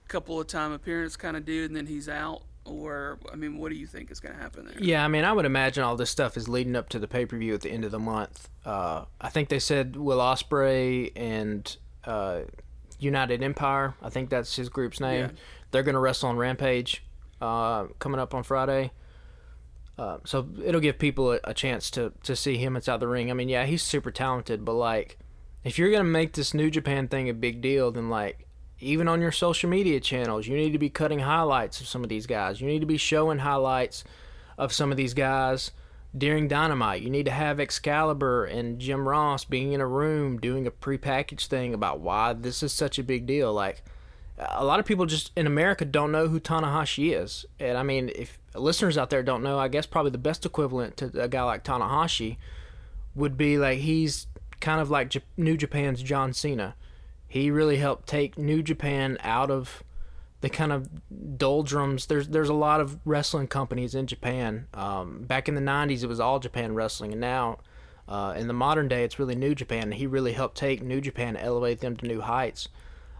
couple of time appearance kind of dude and then he's out? Or, I mean, what do you think is going to happen there? Yeah, I mean, I would imagine all this stuff is leading up to the pay-per-view at the end of the month. I think they said Will Ospreay and United Empire, I think that's his group's name. Yeah. They're going to wrestle on Rampage coming up on Friday. So it'll give people a chance to see him inside the ring. I mean, yeah, he's super talented, but, like, if you're going to make this New Japan thing a big deal, then, like, even on your social media channels, you need to be cutting highlights of some of these guys. You need to be showing highlights of some of these guys during Dynamite. You need to have Excalibur and Jim Ross being in a room doing a prepackaged thing about why this is such a big deal. Like, a lot of people just in America don't know who Tanahashi is. And, I mean, if listeners out there don't know, I guess probably the best equivalent to a guy like Tanahashi would be like he's kind of like New Japan's John Cena. He really helped take New Japan out of the kind of doldrums. There's a lot of wrestling companies in Japan. Back in the 90s, it was All Japan Wrestling, and now in the modern day, it's really New Japan. He really helped take New Japan and elevate them to new heights.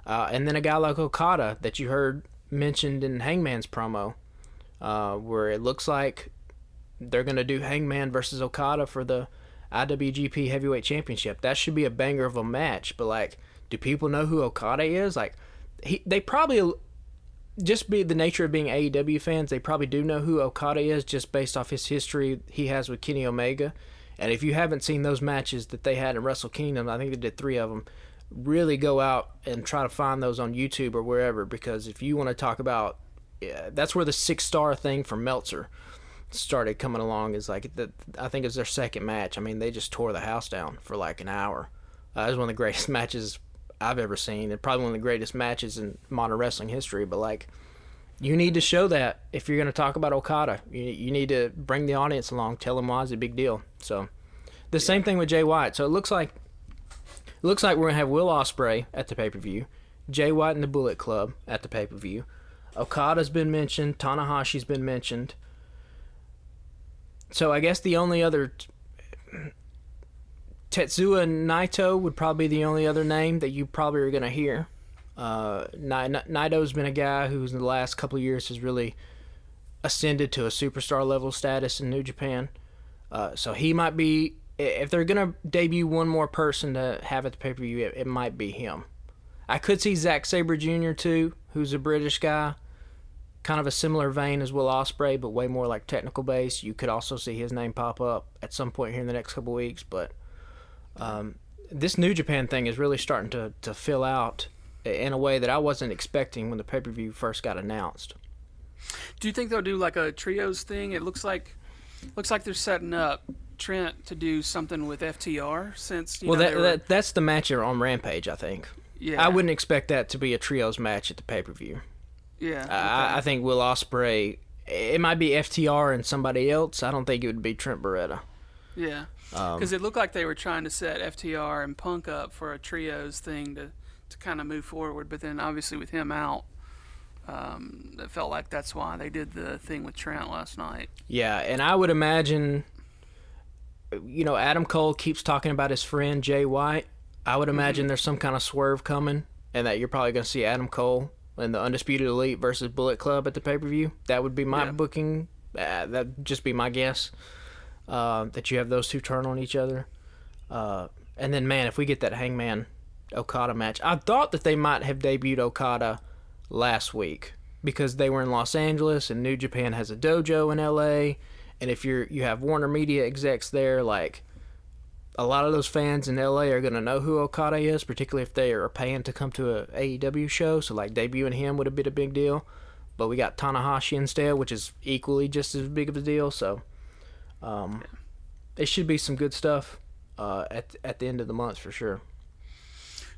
And then a guy like Okada that you heard mentioned in Hangman's promo, where it looks like they're going to do Hangman versus Okada for the IWGP Heavyweight Championship. That should be a banger of a match, but, like, do people know who Okada is? Like, they probably, just be the nature of being AEW fans, they probably do know who Okada is just based off his history he has with Kenny Omega. And if you haven't seen those matches that they had in Wrestle Kingdom, I think they did 3 of them, really go out and try to find those on YouTube or wherever, because if you want to talk about, that's where the 6-star thing from Meltzer started coming along. Is like, I think it was their second match. I mean, they just tore the house down for like an hour. It was one of the greatest matches I've ever seen, and probably one of the greatest matches in modern wrestling history. But, like, you need to show that if you're going to talk about Okada. You need to bring the audience along, tell them why it's a big deal. So the same thing with Jay White. So it looks like we're going to have Will Ospreay at the pay-per-view, Jay White and the Bullet Club at the pay-per-view. Okada's been mentioned, Tanahashi's been mentioned. So I guess the only other Tetsuya Naito would probably be the only other name that you probably are going to hear. Naito's been a guy who's in the last couple of years has really ascended to a superstar level status in New Japan. So he might be, if they're going to debut one more person to have at the pay-per-view, it might be him. I could see Zack Sabre Jr. too, who's a British guy, kind of a similar vein as Will Ospreay, but way more like technical base. You could also see his name pop up at some point here in the next couple weeks. But this New Japan thing is really starting to fill out in a way that I wasn't expecting when the pay-per-view first got announced. Do you think they'll do like a trios thing? It looks like they're setting up Trent to do something with FTR since. That's the match on Rampage, I think. Yeah. I wouldn't expect that to be a trios match at the pay-per-view. Yeah. Okay. I think Will Ospreay. It might be FTR and somebody else. I don't think it would be Trent Beretta. Yeah. Because it looked like they were trying to set FTR and Punk up for a trios thing to kind of move forward, but then obviously with him out, it felt like that's why they did the thing with Trent last night. Yeah, and I would imagine, Adam Cole keeps talking about his friend Jay White. I would imagine there's some kind of swerve coming, and that you're probably going to see Adam Cole and the Undisputed Elite versus Bullet Club at the pay-per-view. That would be my booking. That'd just be my guess, that you have those two turn on each other. And then, man, if we get that Hangman Okada match, I thought that they might have debuted Okada last week because they were in Los Angeles and New Japan has a dojo in LA, and if you have Warner Media execs there, like a lot of those fans in LA are going to know who Okada is, particularly if they are paying to come to a AEW show, so like debuting him would have been a big deal. But we got Tanahashi instead, which is equally just as big of a deal, so it should be some good stuff at the end of the month for sure.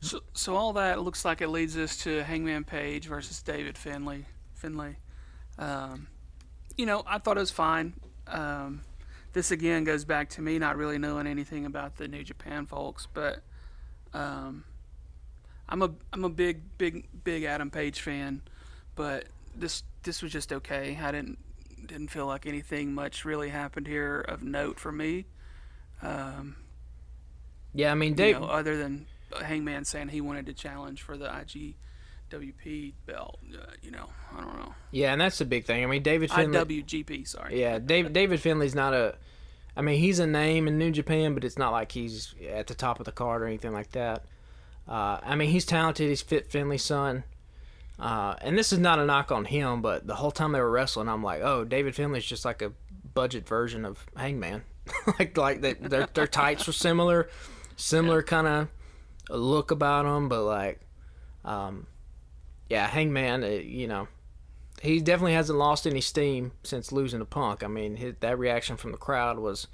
So all that looks like it leads us to Hangman Page versus David Finlay. I thought it was fine. This again goes back to me not really knowing anything about the New Japan folks, but I'm a big Adam Page fan, but this was just okay. I didn't feel like anything much really happened here of note for me. Yeah, I mean, Dave, other than Hangman saying he wanted to challenge for the IWGP belt, I don't know. Yeah, and that's the big thing. I mean, David Finlay. IWGP, sorry. Yeah, David Finlay's not he's a name in New Japan, but it's not like he's at the top of the card or anything like that. He's talented. He's Fit Finlay's son. And this is not a knock on him, but the whole time they were wrestling, I'm like, oh, David Finlay's just like a budget version of Hangman. like their tights were similar kind of look about them, but like, Hangman, he definitely hasn't lost any steam since losing to Punk. I mean, that reaction from the crowd was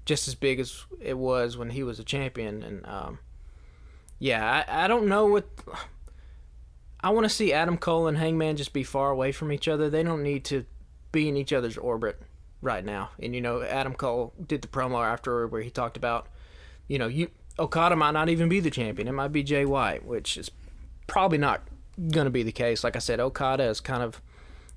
just as big as it was when he was a champion. And I don't know what. I want to see Adam Cole and Hangman just be far away from each other. They don't need to be in each other's orbit right now. And Adam Cole did the promo after where he talked about, Okada might not even be the champion. It might be Jay White, which is probably not going to be the case. Like I said, Okada is kind of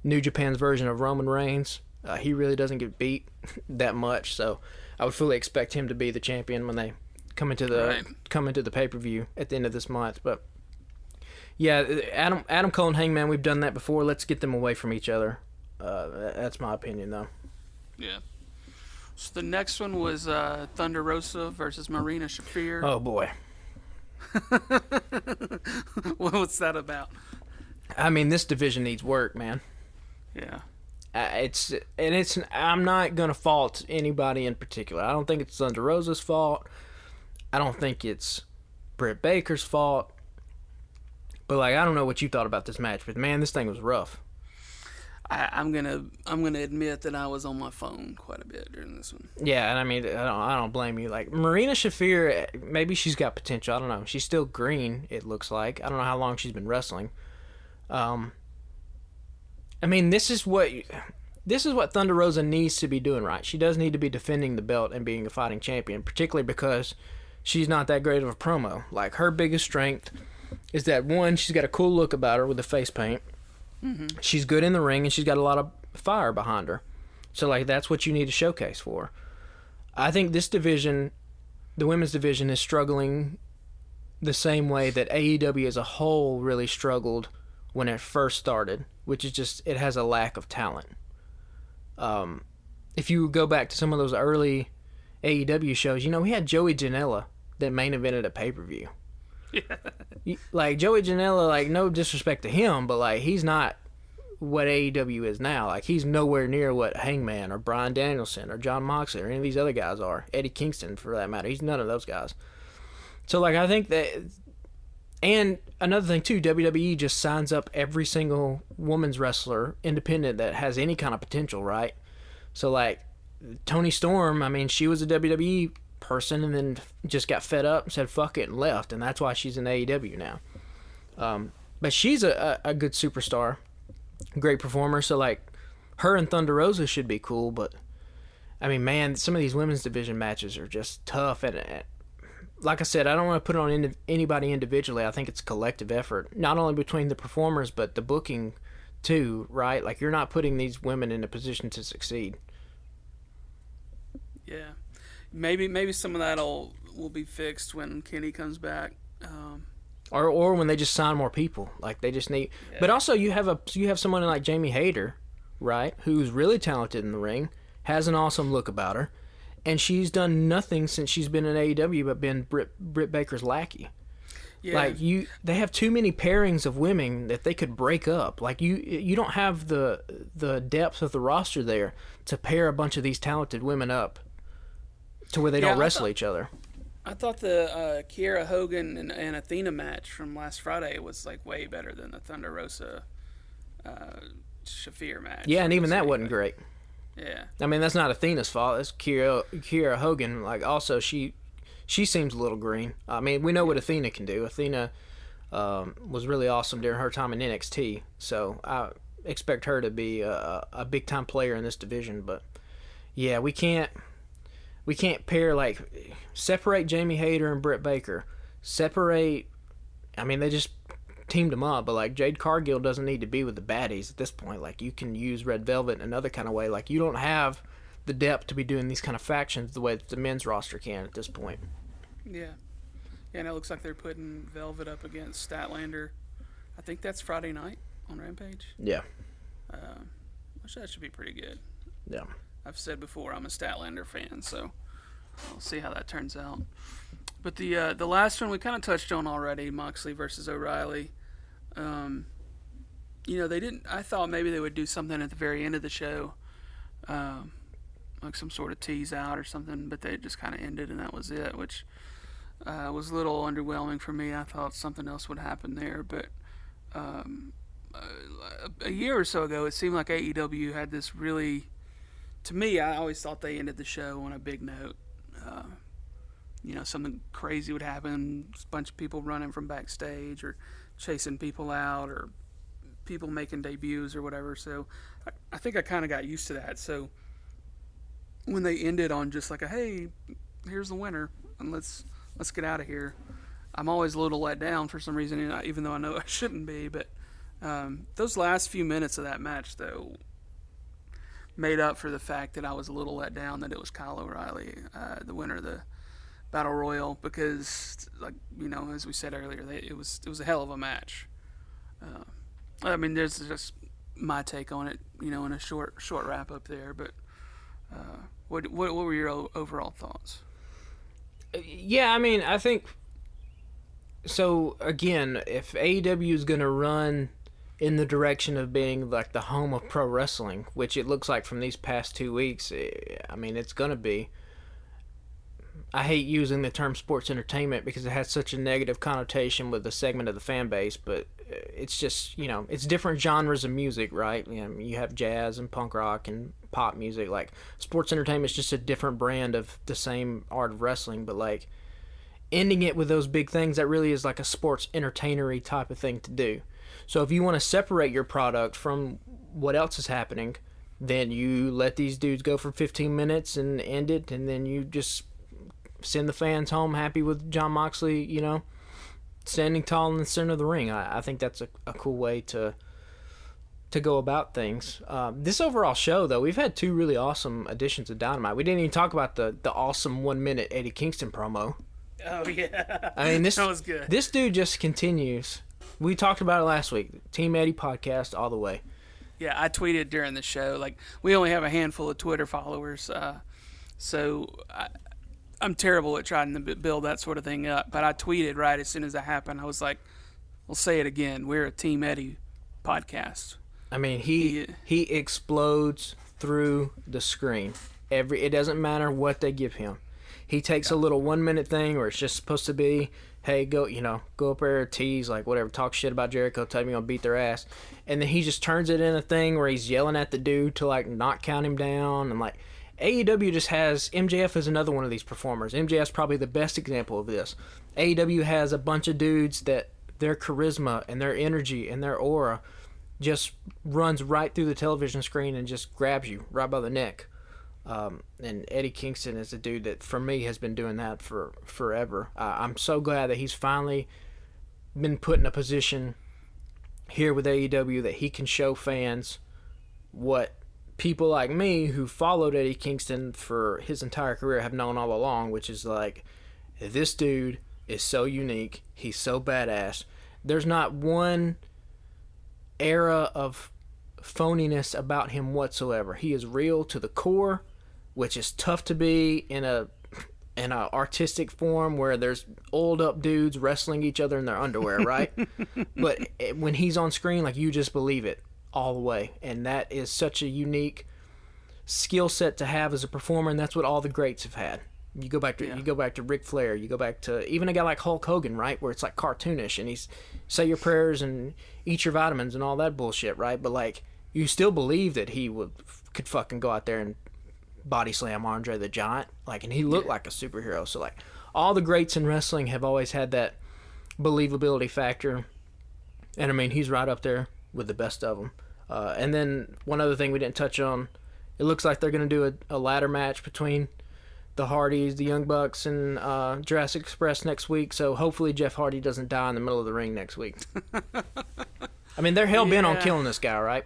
New Japan's version of Roman Reigns. He really doesn't get beat that much, so I would fully expect him to be the champion when they come into the pay-per-view at the end of this month. But yeah, Adam Cole and Hangman, we've done that before. Let's get them away from each other. That's my opinion, though. Yeah. So the next one was Thunder Rosa versus Marina Shafir. Oh boy. What's that about? I mean, this division needs work, man. Yeah. I'm not gonna fault anybody in particular. I don't think it's Thunder Rosa's fault. I don't think it's Britt Baker's fault. But like, I don't know what you thought about this match, but man, this thing was rough. I'm gonna admit that I was on my phone quite a bit during this one. Yeah, and I mean, I don't blame you. Like, Marina Shafir, maybe she's got potential. I don't know. She's still green, it looks like. I don't know how long she's been wrestling. I mean, this is what Thunder Rosa needs to be doing right. She does need to be defending the belt and being a fighting champion, particularly because she's not that great of a promo. Like, her biggest strength is that, one, she's got a cool look about her with the face paint. Mm-hmm. She's good in the ring, and she's got a lot of fire behind her. So, like, that's what you need to showcase for. I think this division, the women's division, is struggling the same way that AEW as a whole really struggled when it first started, which is just, it has a lack of talent. If you go back to some of those early AEW shows, we had Joey Janela that main evented a pay-per-view. Yeah. Like, Joey Janela, like, no disrespect to him, but like, he's not what AEW is now. Like, he's nowhere near what Hangman or Bryan Danielson or John Moxley or any of these other guys are. Eddie Kingston, for that matter. He's none of those guys. So, like, I think that... And another thing, too, WWE just signs up every single women's wrestler, independent, that has any kind of potential, right? So, like, Toni Storm, I mean, she was a WWE person and then just got fed up and said, fuck it, and left. And that's why she's in AEW now. But she's a good superstar, great performer. So, like, her and Thunder Rosa should be cool. But, I mean, man, some of these women's division matches are just tough. And like I said, I don't want to put it on anybody individually. I think it's a collective effort, not only between the performers, but the booking, too, right? Like, you're not putting these women in a position to succeed. Yeah. Maybe some of that will be fixed when Kenny comes back. Or when they just sign more people, like they just need. Yeah. But also you have someone like Jamie Hayter, right, who's really talented in the ring, has an awesome look about her, and she's done nothing since she's been in AEW but been Britt Baker's lackey. Yeah. Like they have too many pairings of women that they could break up. Like you don't have the depth of the roster there to pair a bunch of these talented women up to where they don't wrestle each other. I thought the Kiera Hogan and Athena match from last Friday was like way better than the Thunder Rosa Shafir match. Yeah, and even that wasn't great. Yeah. I mean, that's not Athena's fault. It's Kiera Hogan. Like, also, she seems a little green. I mean, we know what Athena can do. Athena was really awesome during her time in NXT, so I expect her to be a big-time player in this division. But, yeah, we can't pair, like, separate Jamie Hayter and Britt Baker. I mean, they just teamed them up, but, like, Jade Cargill doesn't need to be with the baddies at this point. Like, you can use Red Velvet in another kind of way. Like, you don't have the depth to be doing these kind of factions the way that the men's roster can at this point. Yeah. Yeah, and it looks like they're putting Velvet up against Statlander. I think that's Friday night on Rampage. Yeah. Which that should be pretty good. Yeah. I've said before I'm a Statlander fan, so we'll see how that turns out. But the last one we kind of touched on already, Moxley versus O'Reilly. They didn't. I thought maybe they would do something at the very end of the show, like some sort of tease out or something, but they just kind of ended and that was it, which was a little underwhelming for me. I thought something else would happen there, but a year or so ago, it seemed like AEW had this really. To me, I always thought they ended the show on a big note. Something crazy would happen, a bunch of people running from backstage or chasing people out or people making debuts or whatever. So I think I kind of got used to that. So when they ended on just like hey, here's the winner and let's get out of here, I'm always a little let down for some reason, even though I know I shouldn't be. But those last few minutes of that match, though, made up for the fact that I was a little let down that it was Kyle O'Reilly, the winner of the Battle Royal, because, as we said earlier, it was a hell of a match. I mean, there's just my take on it, in a short wrap up there. But what were your overall thoughts? Yeah, I mean, I think so. Again, if AEW is going to run in the direction of being like the home of pro wrestling, which it looks like from these past 2 weeks, I mean, it's going to be. I hate using the term sports entertainment because it has such a negative connotation with a segment of the fan base, but it's just, it's different genres of music, right? You have jazz and punk rock and pop music. Like, sports entertainment is just a different brand of the same art of wrestling, but like ending it with those big things, that really is like a sports entertainery type of thing to do. So if you want to separate your product from what else is happening, then you let these dudes go for 15 minutes and end it, and then you just send the fans home happy with Jon Moxley, standing tall in the center of the ring. I think that's a cool way to go about things. This overall show, though, we've had two really awesome additions of Dynamite. We didn't even talk about the awesome 1 minute Eddie Kingston promo. Oh, yeah. I mean, that was good. This dude just continues. We talked about it last week. Team Eddie podcast all the way. Yeah, I tweeted during the show. Like, we only have a handful of Twitter followers, so I'm terrible at trying to build that sort of thing up. But I tweeted right as soon as it happened. I was like, we'll say it again. We're a Team Eddie podcast. I mean, he explodes through the screen. It doesn't matter what they give him. He takes a little 1 minute thing where it's just supposed to be, hey, go up there, tease, like whatever, talk shit about Jericho, tell him you're gonna beat their ass, and then he just turns it in a thing where he's yelling at the dude to like not count him down, and like AEW just has MJF is another one of these performers. MJF's probably the best example of this. AEW has a bunch of dudes that their charisma and their energy and their aura just runs right through the television screen and just grabs you right by the neck. And Eddie Kingston is a dude that, for me, has been doing that for forever. I'm so glad that he's finally been put in a position here with AEW that he can show fans what people like me who followed Eddie Kingston for his entire career have known all along, which is like, this dude is so unique. He's so badass. There's not one era of phoniness about him whatsoever. He is real to the core, which is tough to be in a artistic form where there's old up dudes wrestling each other in their underwear, right? But when he's on screen, like, you just believe it all the way, and that is such a unique skill set to have as a performer, and that's what all the greats have had. You go back to Ric Flair, you go back to even a guy like Hulk Hogan, right, where it's like cartoonish, and he's say your prayers and eat your vitamins and all that bullshit, right? But like, you still believe that he could fucking go out there and body slam Andre the Giant, like, and he looked like a superhero. So like, all the greats in wrestling have always had that believability factor, and I mean, he's right up there with the best of them. And then one other thing we didn't touch on, it looks like they're going to do a ladder match between the Hardys, the Young Bucks, and Jurassic Express next week. So hopefully Jeff Hardy doesn't die in the middle of the ring next week. I mean, they're hell bent on killing this guy, right?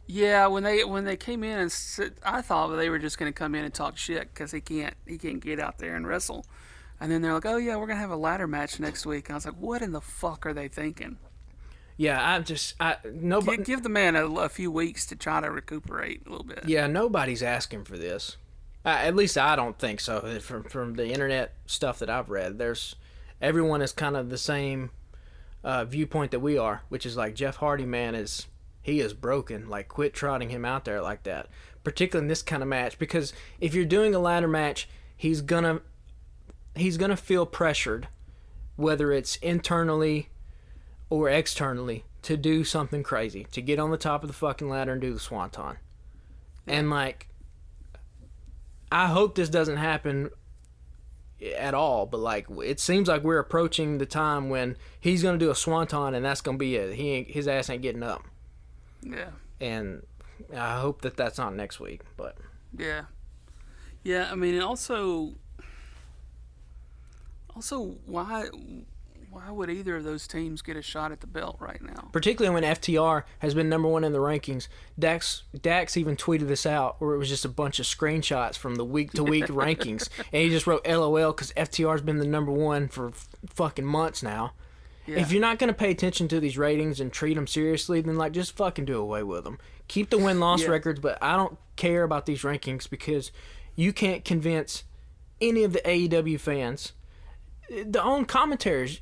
Yeah, when they came in and I thought they were just going to come in and talk shit because he can't get out there and wrestle, and then they're like, oh yeah, we're gonna have a ladder match next week. And I was like, what in the fuck are they thinking? Yeah, nobody give the man a few weeks to try to recuperate a little bit. Yeah, nobody's asking for this. At least I don't think so. From the internet stuff that I've read, everyone is kind of the same viewpoint that we are, which is like, Jeff Hardy, man, he is broken. Like, quit trotting him out there like that, particularly in this kind of match, because if you're doing a ladder match, he's gonna feel pressured, whether it's internally or externally, to do something crazy, to get on the top of the fucking ladder and do the swanton. And like, I hope this doesn't happen at all, but like, it seems like we're approaching the time when he's gonna do a swanton and that's gonna be it. His ass ain't getting up. Yeah. And I hope that that's not next week, but yeah. I mean, also, why would either of those teams get a shot at the belt right now? Particularly when FTR has been number one in the rankings. Dax even tweeted this out, where it was just a bunch of screenshots from the week-to-week rankings, and he just wrote LOL because FTR's been the number one for fucking months now. Yeah. If you're not going to pay attention to these ratings and treat them seriously, then like, just fucking do away with them. Keep the win-loss records, but I don't care about these rankings because you can't convince any of the AEW fans. The own commentators,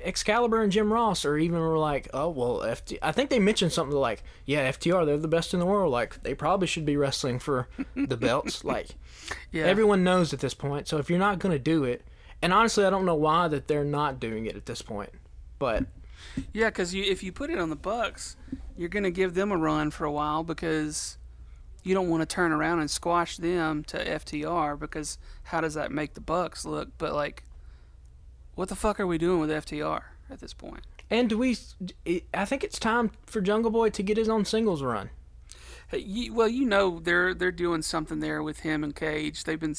Excalibur and Jim Ross, or even were like, oh, well, I think they mentioned something like, yeah, FTR, they're the best in the world. Like, they probably should be wrestling for the belts. Like, everyone knows at this point. So if you're not going to do it, and honestly, I don't know why that they're not doing it at this point. But yeah, because if you put it on the Bucks, you're going to give them a run for a while because you don't want to turn around and squash them to FTR, because how does that make the Bucks look? But like, what the fuck are we doing with FTR at this point? And I think it's time for Jungle Boy to get his own singles run. Well, they're doing something there with him and Cage. They've been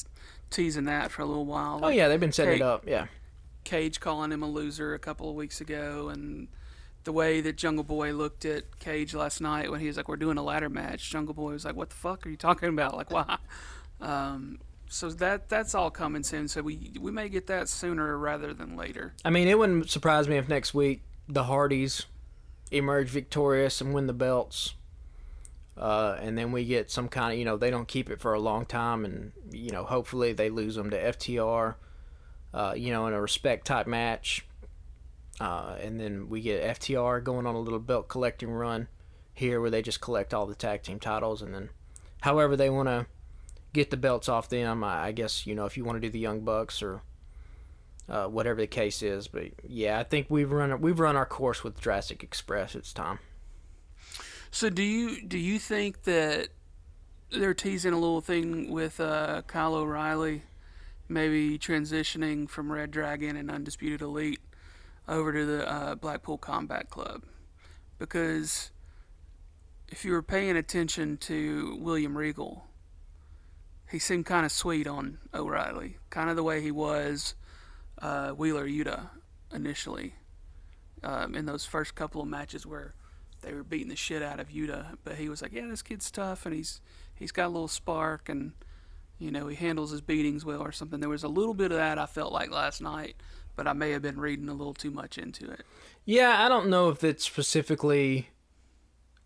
teasing that for a little while. Oh, yeah, they've been setting it up, yeah. Cage calling him a loser a couple of weeks ago, and the way that Jungle Boy looked at Cage last night when he was like, we're doing a ladder match, Jungle Boy was like, what the fuck are you talking about? Like, why? So that's all coming soon. So we may get that sooner rather than later. I mean, it wouldn't surprise me if next week the Hardys emerge victorious and win the belts. And then we get some kind of, they don't keep it for a long time, and, hopefully they lose them to FTR, in a respect type match. And then we get FTR going on a little belt collecting run. here where they just collect all the tag team titles, and then however they want to get the belts off them. I guess, if you want to do the Young Bucks or whatever the case is. But yeah, I think we've run our course with Jurassic Express. It's time. So do you think that they're teasing a little thing with Kyle O'Reilly maybe transitioning from Red Dragon and Undisputed Elite over to the Blackpool Combat Club? Because if you were paying attention to William Regal, he seemed kind of sweet on O'Reilly, kind of the way he was Wheeler Yuta initially in those first couple of matches where they were beating the shit out of Yuta, but he was like, yeah, this kid's tough, and he's got a little spark, and he handles his beatings well or something. There was a little bit of that I felt like last night, but I may have been reading a little too much into it. Yeah, I don't know if it's specifically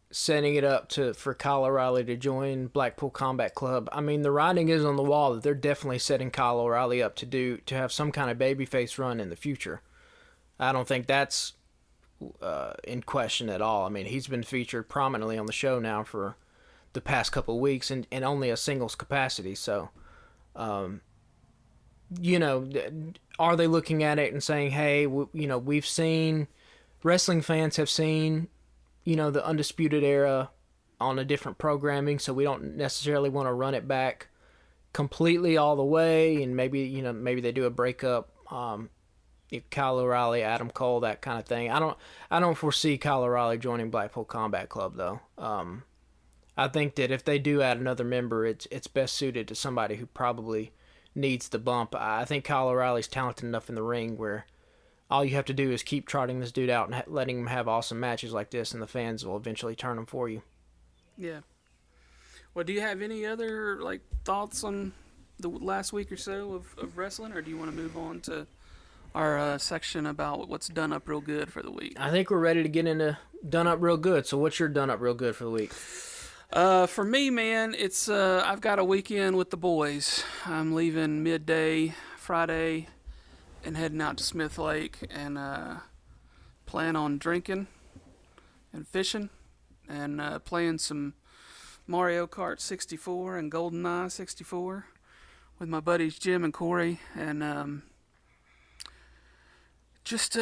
setting it up for Kyle O'Reilly to join Blackpool Combat Club. I mean, the writing is on the wall that they're definitely setting Kyle O'Reilly up to have some kind of babyface run in the future. I don't think that's in question at all. I mean, he's been featured prominently on the show now for the past couple of weeks in only a singles capacity. So, are they looking at it and saying, hey, we've seen, wrestling fans have seen, the Undisputed Era on a different programming, so we don't necessarily want to run it back completely all the way, and maybe they do a breakup, Kyle O'Reilly, Adam Cole, that kind of thing. I don't foresee Kyle O'Reilly joining Blackpool Combat Club though. I think that if they do add another member, it's best suited to somebody who probably needs the bump. I think Kyle O'Reilly's talented enough in the ring where all you have to do is keep trotting this dude out and letting him have awesome matches like this, and the fans will eventually turn him for you. Yeah. Well, do you have any other thoughts on the last week or so of wrestling, or do you want to move on to our section about what's done up real good for the week? I think we're ready to get into done up real good. So what's your done up real good for the week? For me, man, it's I've got a weekend with the boys. I'm leaving midday Friday and heading out to Smith Lake and plan on drinking and fishing and playing some Mario Kart 64 and GoldenEye 64 with my buddies Jim and Corey, and just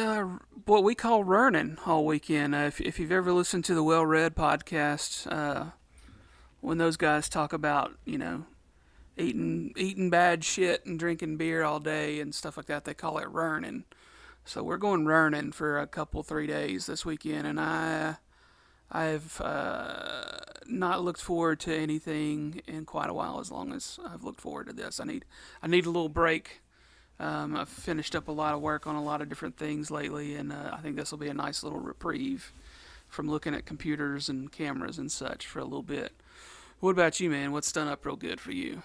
what we call running all weekend. If you've ever listened to the Well Read podcast, when those guys talk about, eating bad shit and drinking beer all day and stuff like that, they call it running. So we're going running for 3 days this weekend, and I've not looked forward to anything in quite a while, as long as I've looked forward to this. I need a little break. I've finished up a lot of work on a lot of different things lately, and I think this will be a nice little reprieve from looking at computers and cameras and such for a little bit. What about you, man? What's done up real good for you?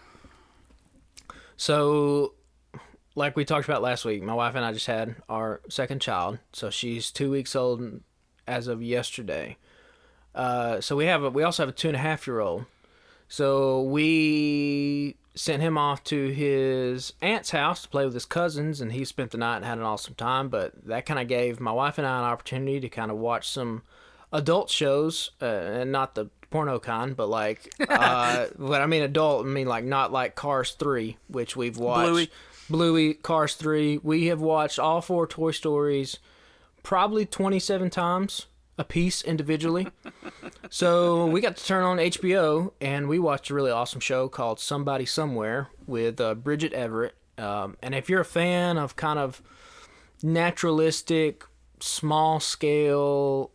So, like we talked about last week, my wife and I just had our second child. So she's 2 weeks old as of yesterday. So we also have a 2.5-year-old. So we sent him off to his aunt's house to play with his cousins, and he spent the night and had an awesome time. But that kind of gave my wife and I an opportunity to kind of watch some adult shows, and not the porno kind, but when I mean adult, I mean not like Cars 3, which we've watched. Bluey, Cars 3. We have watched all 4 Toy Stories probably 27 times a piece individually. So we got to turn on HBO, and we watched a really awesome show called Somebody Somewhere with Bridget Everett. And if you're a fan of kind of naturalistic, small-scale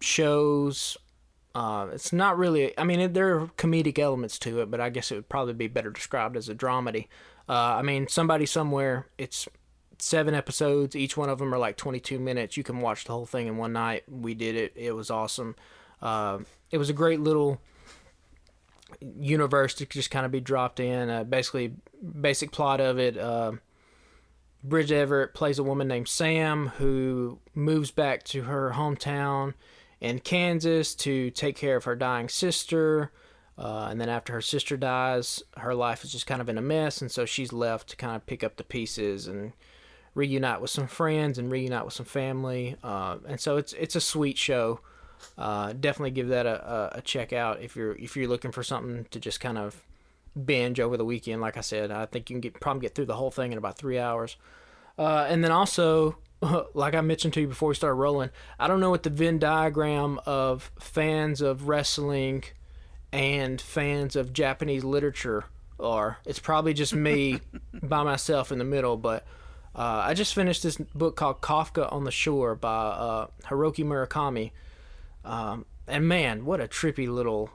shows, it's not really, I mean, there are comedic elements to it, but I guess it would probably be better described as a dramedy. Somebody Somewhere, it's 7 episodes. Each one of them are like 22 minutes. You can watch the whole thing in one night. We did it. It was awesome. It was a great little universe to just kind of be dropped in. Basic plot of it, Bridget Everett plays a woman named Sam who moves back to her hometown in Kansas to take care of her dying sister, and then after her sister dies, her life is just kind of in a mess, and so she's left to kind of pick up the pieces and reunite with some friends and reunite with some family, and so it's a sweet show. definitely give that a check out if you're looking for something to just kind of binge over the weekend. Like I said, I think you can probably get through the whole thing in about 3 hours. And then also, like I mentioned to you before we started rolling, I don't know what the Venn diagram of fans of wrestling and fans of Japanese literature are. It's probably just me by myself in the middle, but I just finished this book called Kafka on the Shore by Haruki Murakami. And man, what a trippy little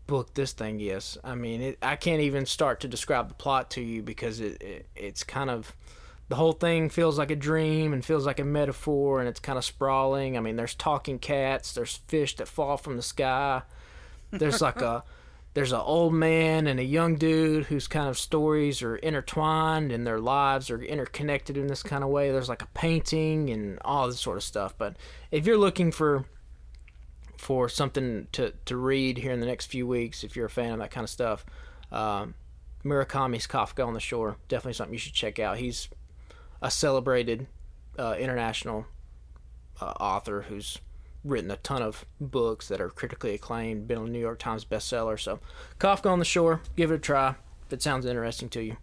book this thing is. I mean, I can't even start to describe the plot to you because it's kind of... The whole thing feels like a dream and feels like a metaphor, and it's kind of sprawling. I mean, there's talking cats, there's fish that fall from the sky. There's like there's an old man and a young dude whose kind of stories are intertwined and their lives are interconnected in this kind of way. There's like a painting and all this sort of stuff. But if you're looking for something to read here in the next few weeks, if you're a fan of that kind of stuff, Murakami's Kafka on the Shore, definitely something you should check out. He's a celebrated international author who's written a ton of books that are critically acclaimed, been a New York Times bestseller. So Kafka on the Shore, give it a try if it sounds interesting to you.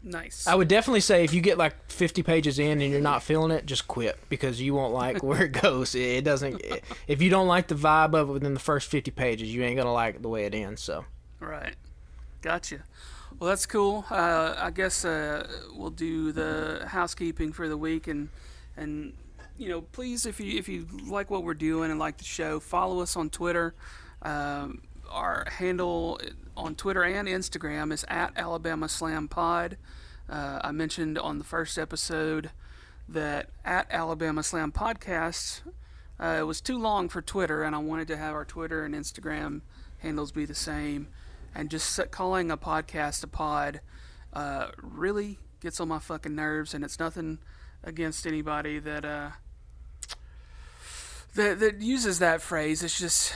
Nice. I would definitely say if you get like 50 pages in and you're not feeling it, just quit, because you won't like where it goes. It doesn't. If you don't like the vibe of it within the first 50 pages, you ain't gonna like the way it ends. So. Right. Gotcha. Well, that's cool. I guess we'll do the housekeeping for the week, and please, if you like what we're doing and like the show, follow us on Twitter. Our handle on Twitter and Instagram is @AlabamaSlamPod. I mentioned on the first episode that @AlabamaSlam Podcast was too long for Twitter, and I wanted to have our Twitter and Instagram handles be the same. And just calling a podcast a pod really gets on my fucking nerves, and it's nothing against anybody that uses that phrase. It's just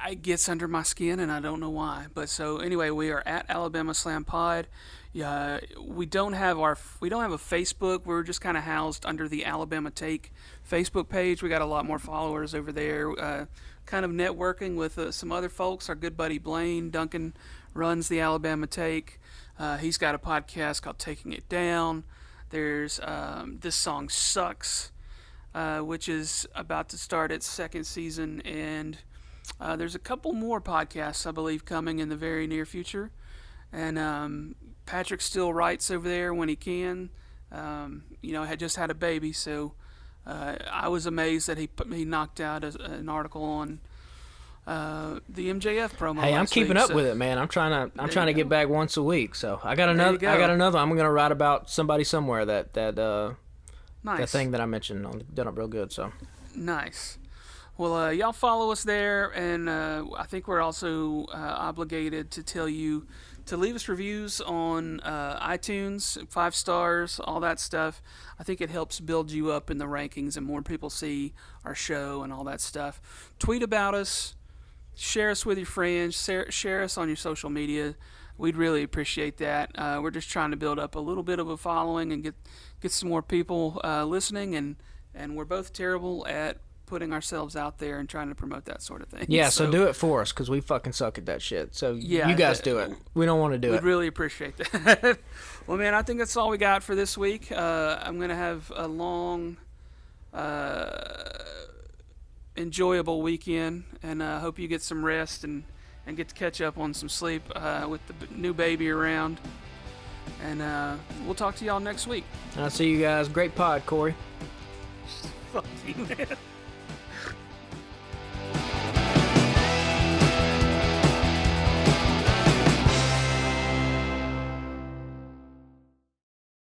it gets under my skin, and I don't know why. But so anyway, we are @AlabamaSlamPod. We don't have a Facebook. We're just kind of housed under the Alabama Take Facebook page. We got a lot more followers over there. Kind of networking with some other folks. Our good buddy Blaine Duncan runs the Alabama Take. He's got a podcast called Taking It Down. There's This Song Sucks, which is about to start its second season, and there's a couple more podcasts, I believe, coming in the very near future. And Patrick still writes over there when he can. Had just had a baby, so I was amazed that he knocked out an article on the MJF promo. Hey, I'm keeping up with it, man. I'm trying to get back once a week. So I got another. I'm gonna write about somebody somewhere that nice. That thing that I mentioned done up real good. So nice. Well, y'all follow us there, and I think we're also obligated to tell you to leave us reviews on iTunes, 5 stars, all that stuff. I think it helps build you up in the rankings, and more people see our show and all that stuff. Tweet about us, share us with your friends, share us on your social media. We'd really appreciate that. We're just trying to build up a little bit of a following and get some more people listening, and we're both terrible at putting ourselves out there and trying to promote that sort of thing. Yeah, so do it for us, because we fucking suck at that shit. So you guys do it. We don't want to do it. We'd really appreciate that. Well, man, I think that's all we got for this week. I'm going to have a long, enjoyable weekend, and I hope you get some rest and get to catch up on some sleep with the new baby around. And we'll talk to y'all next week. I'll see you guys. Great pod, Corey. Fuck you, man.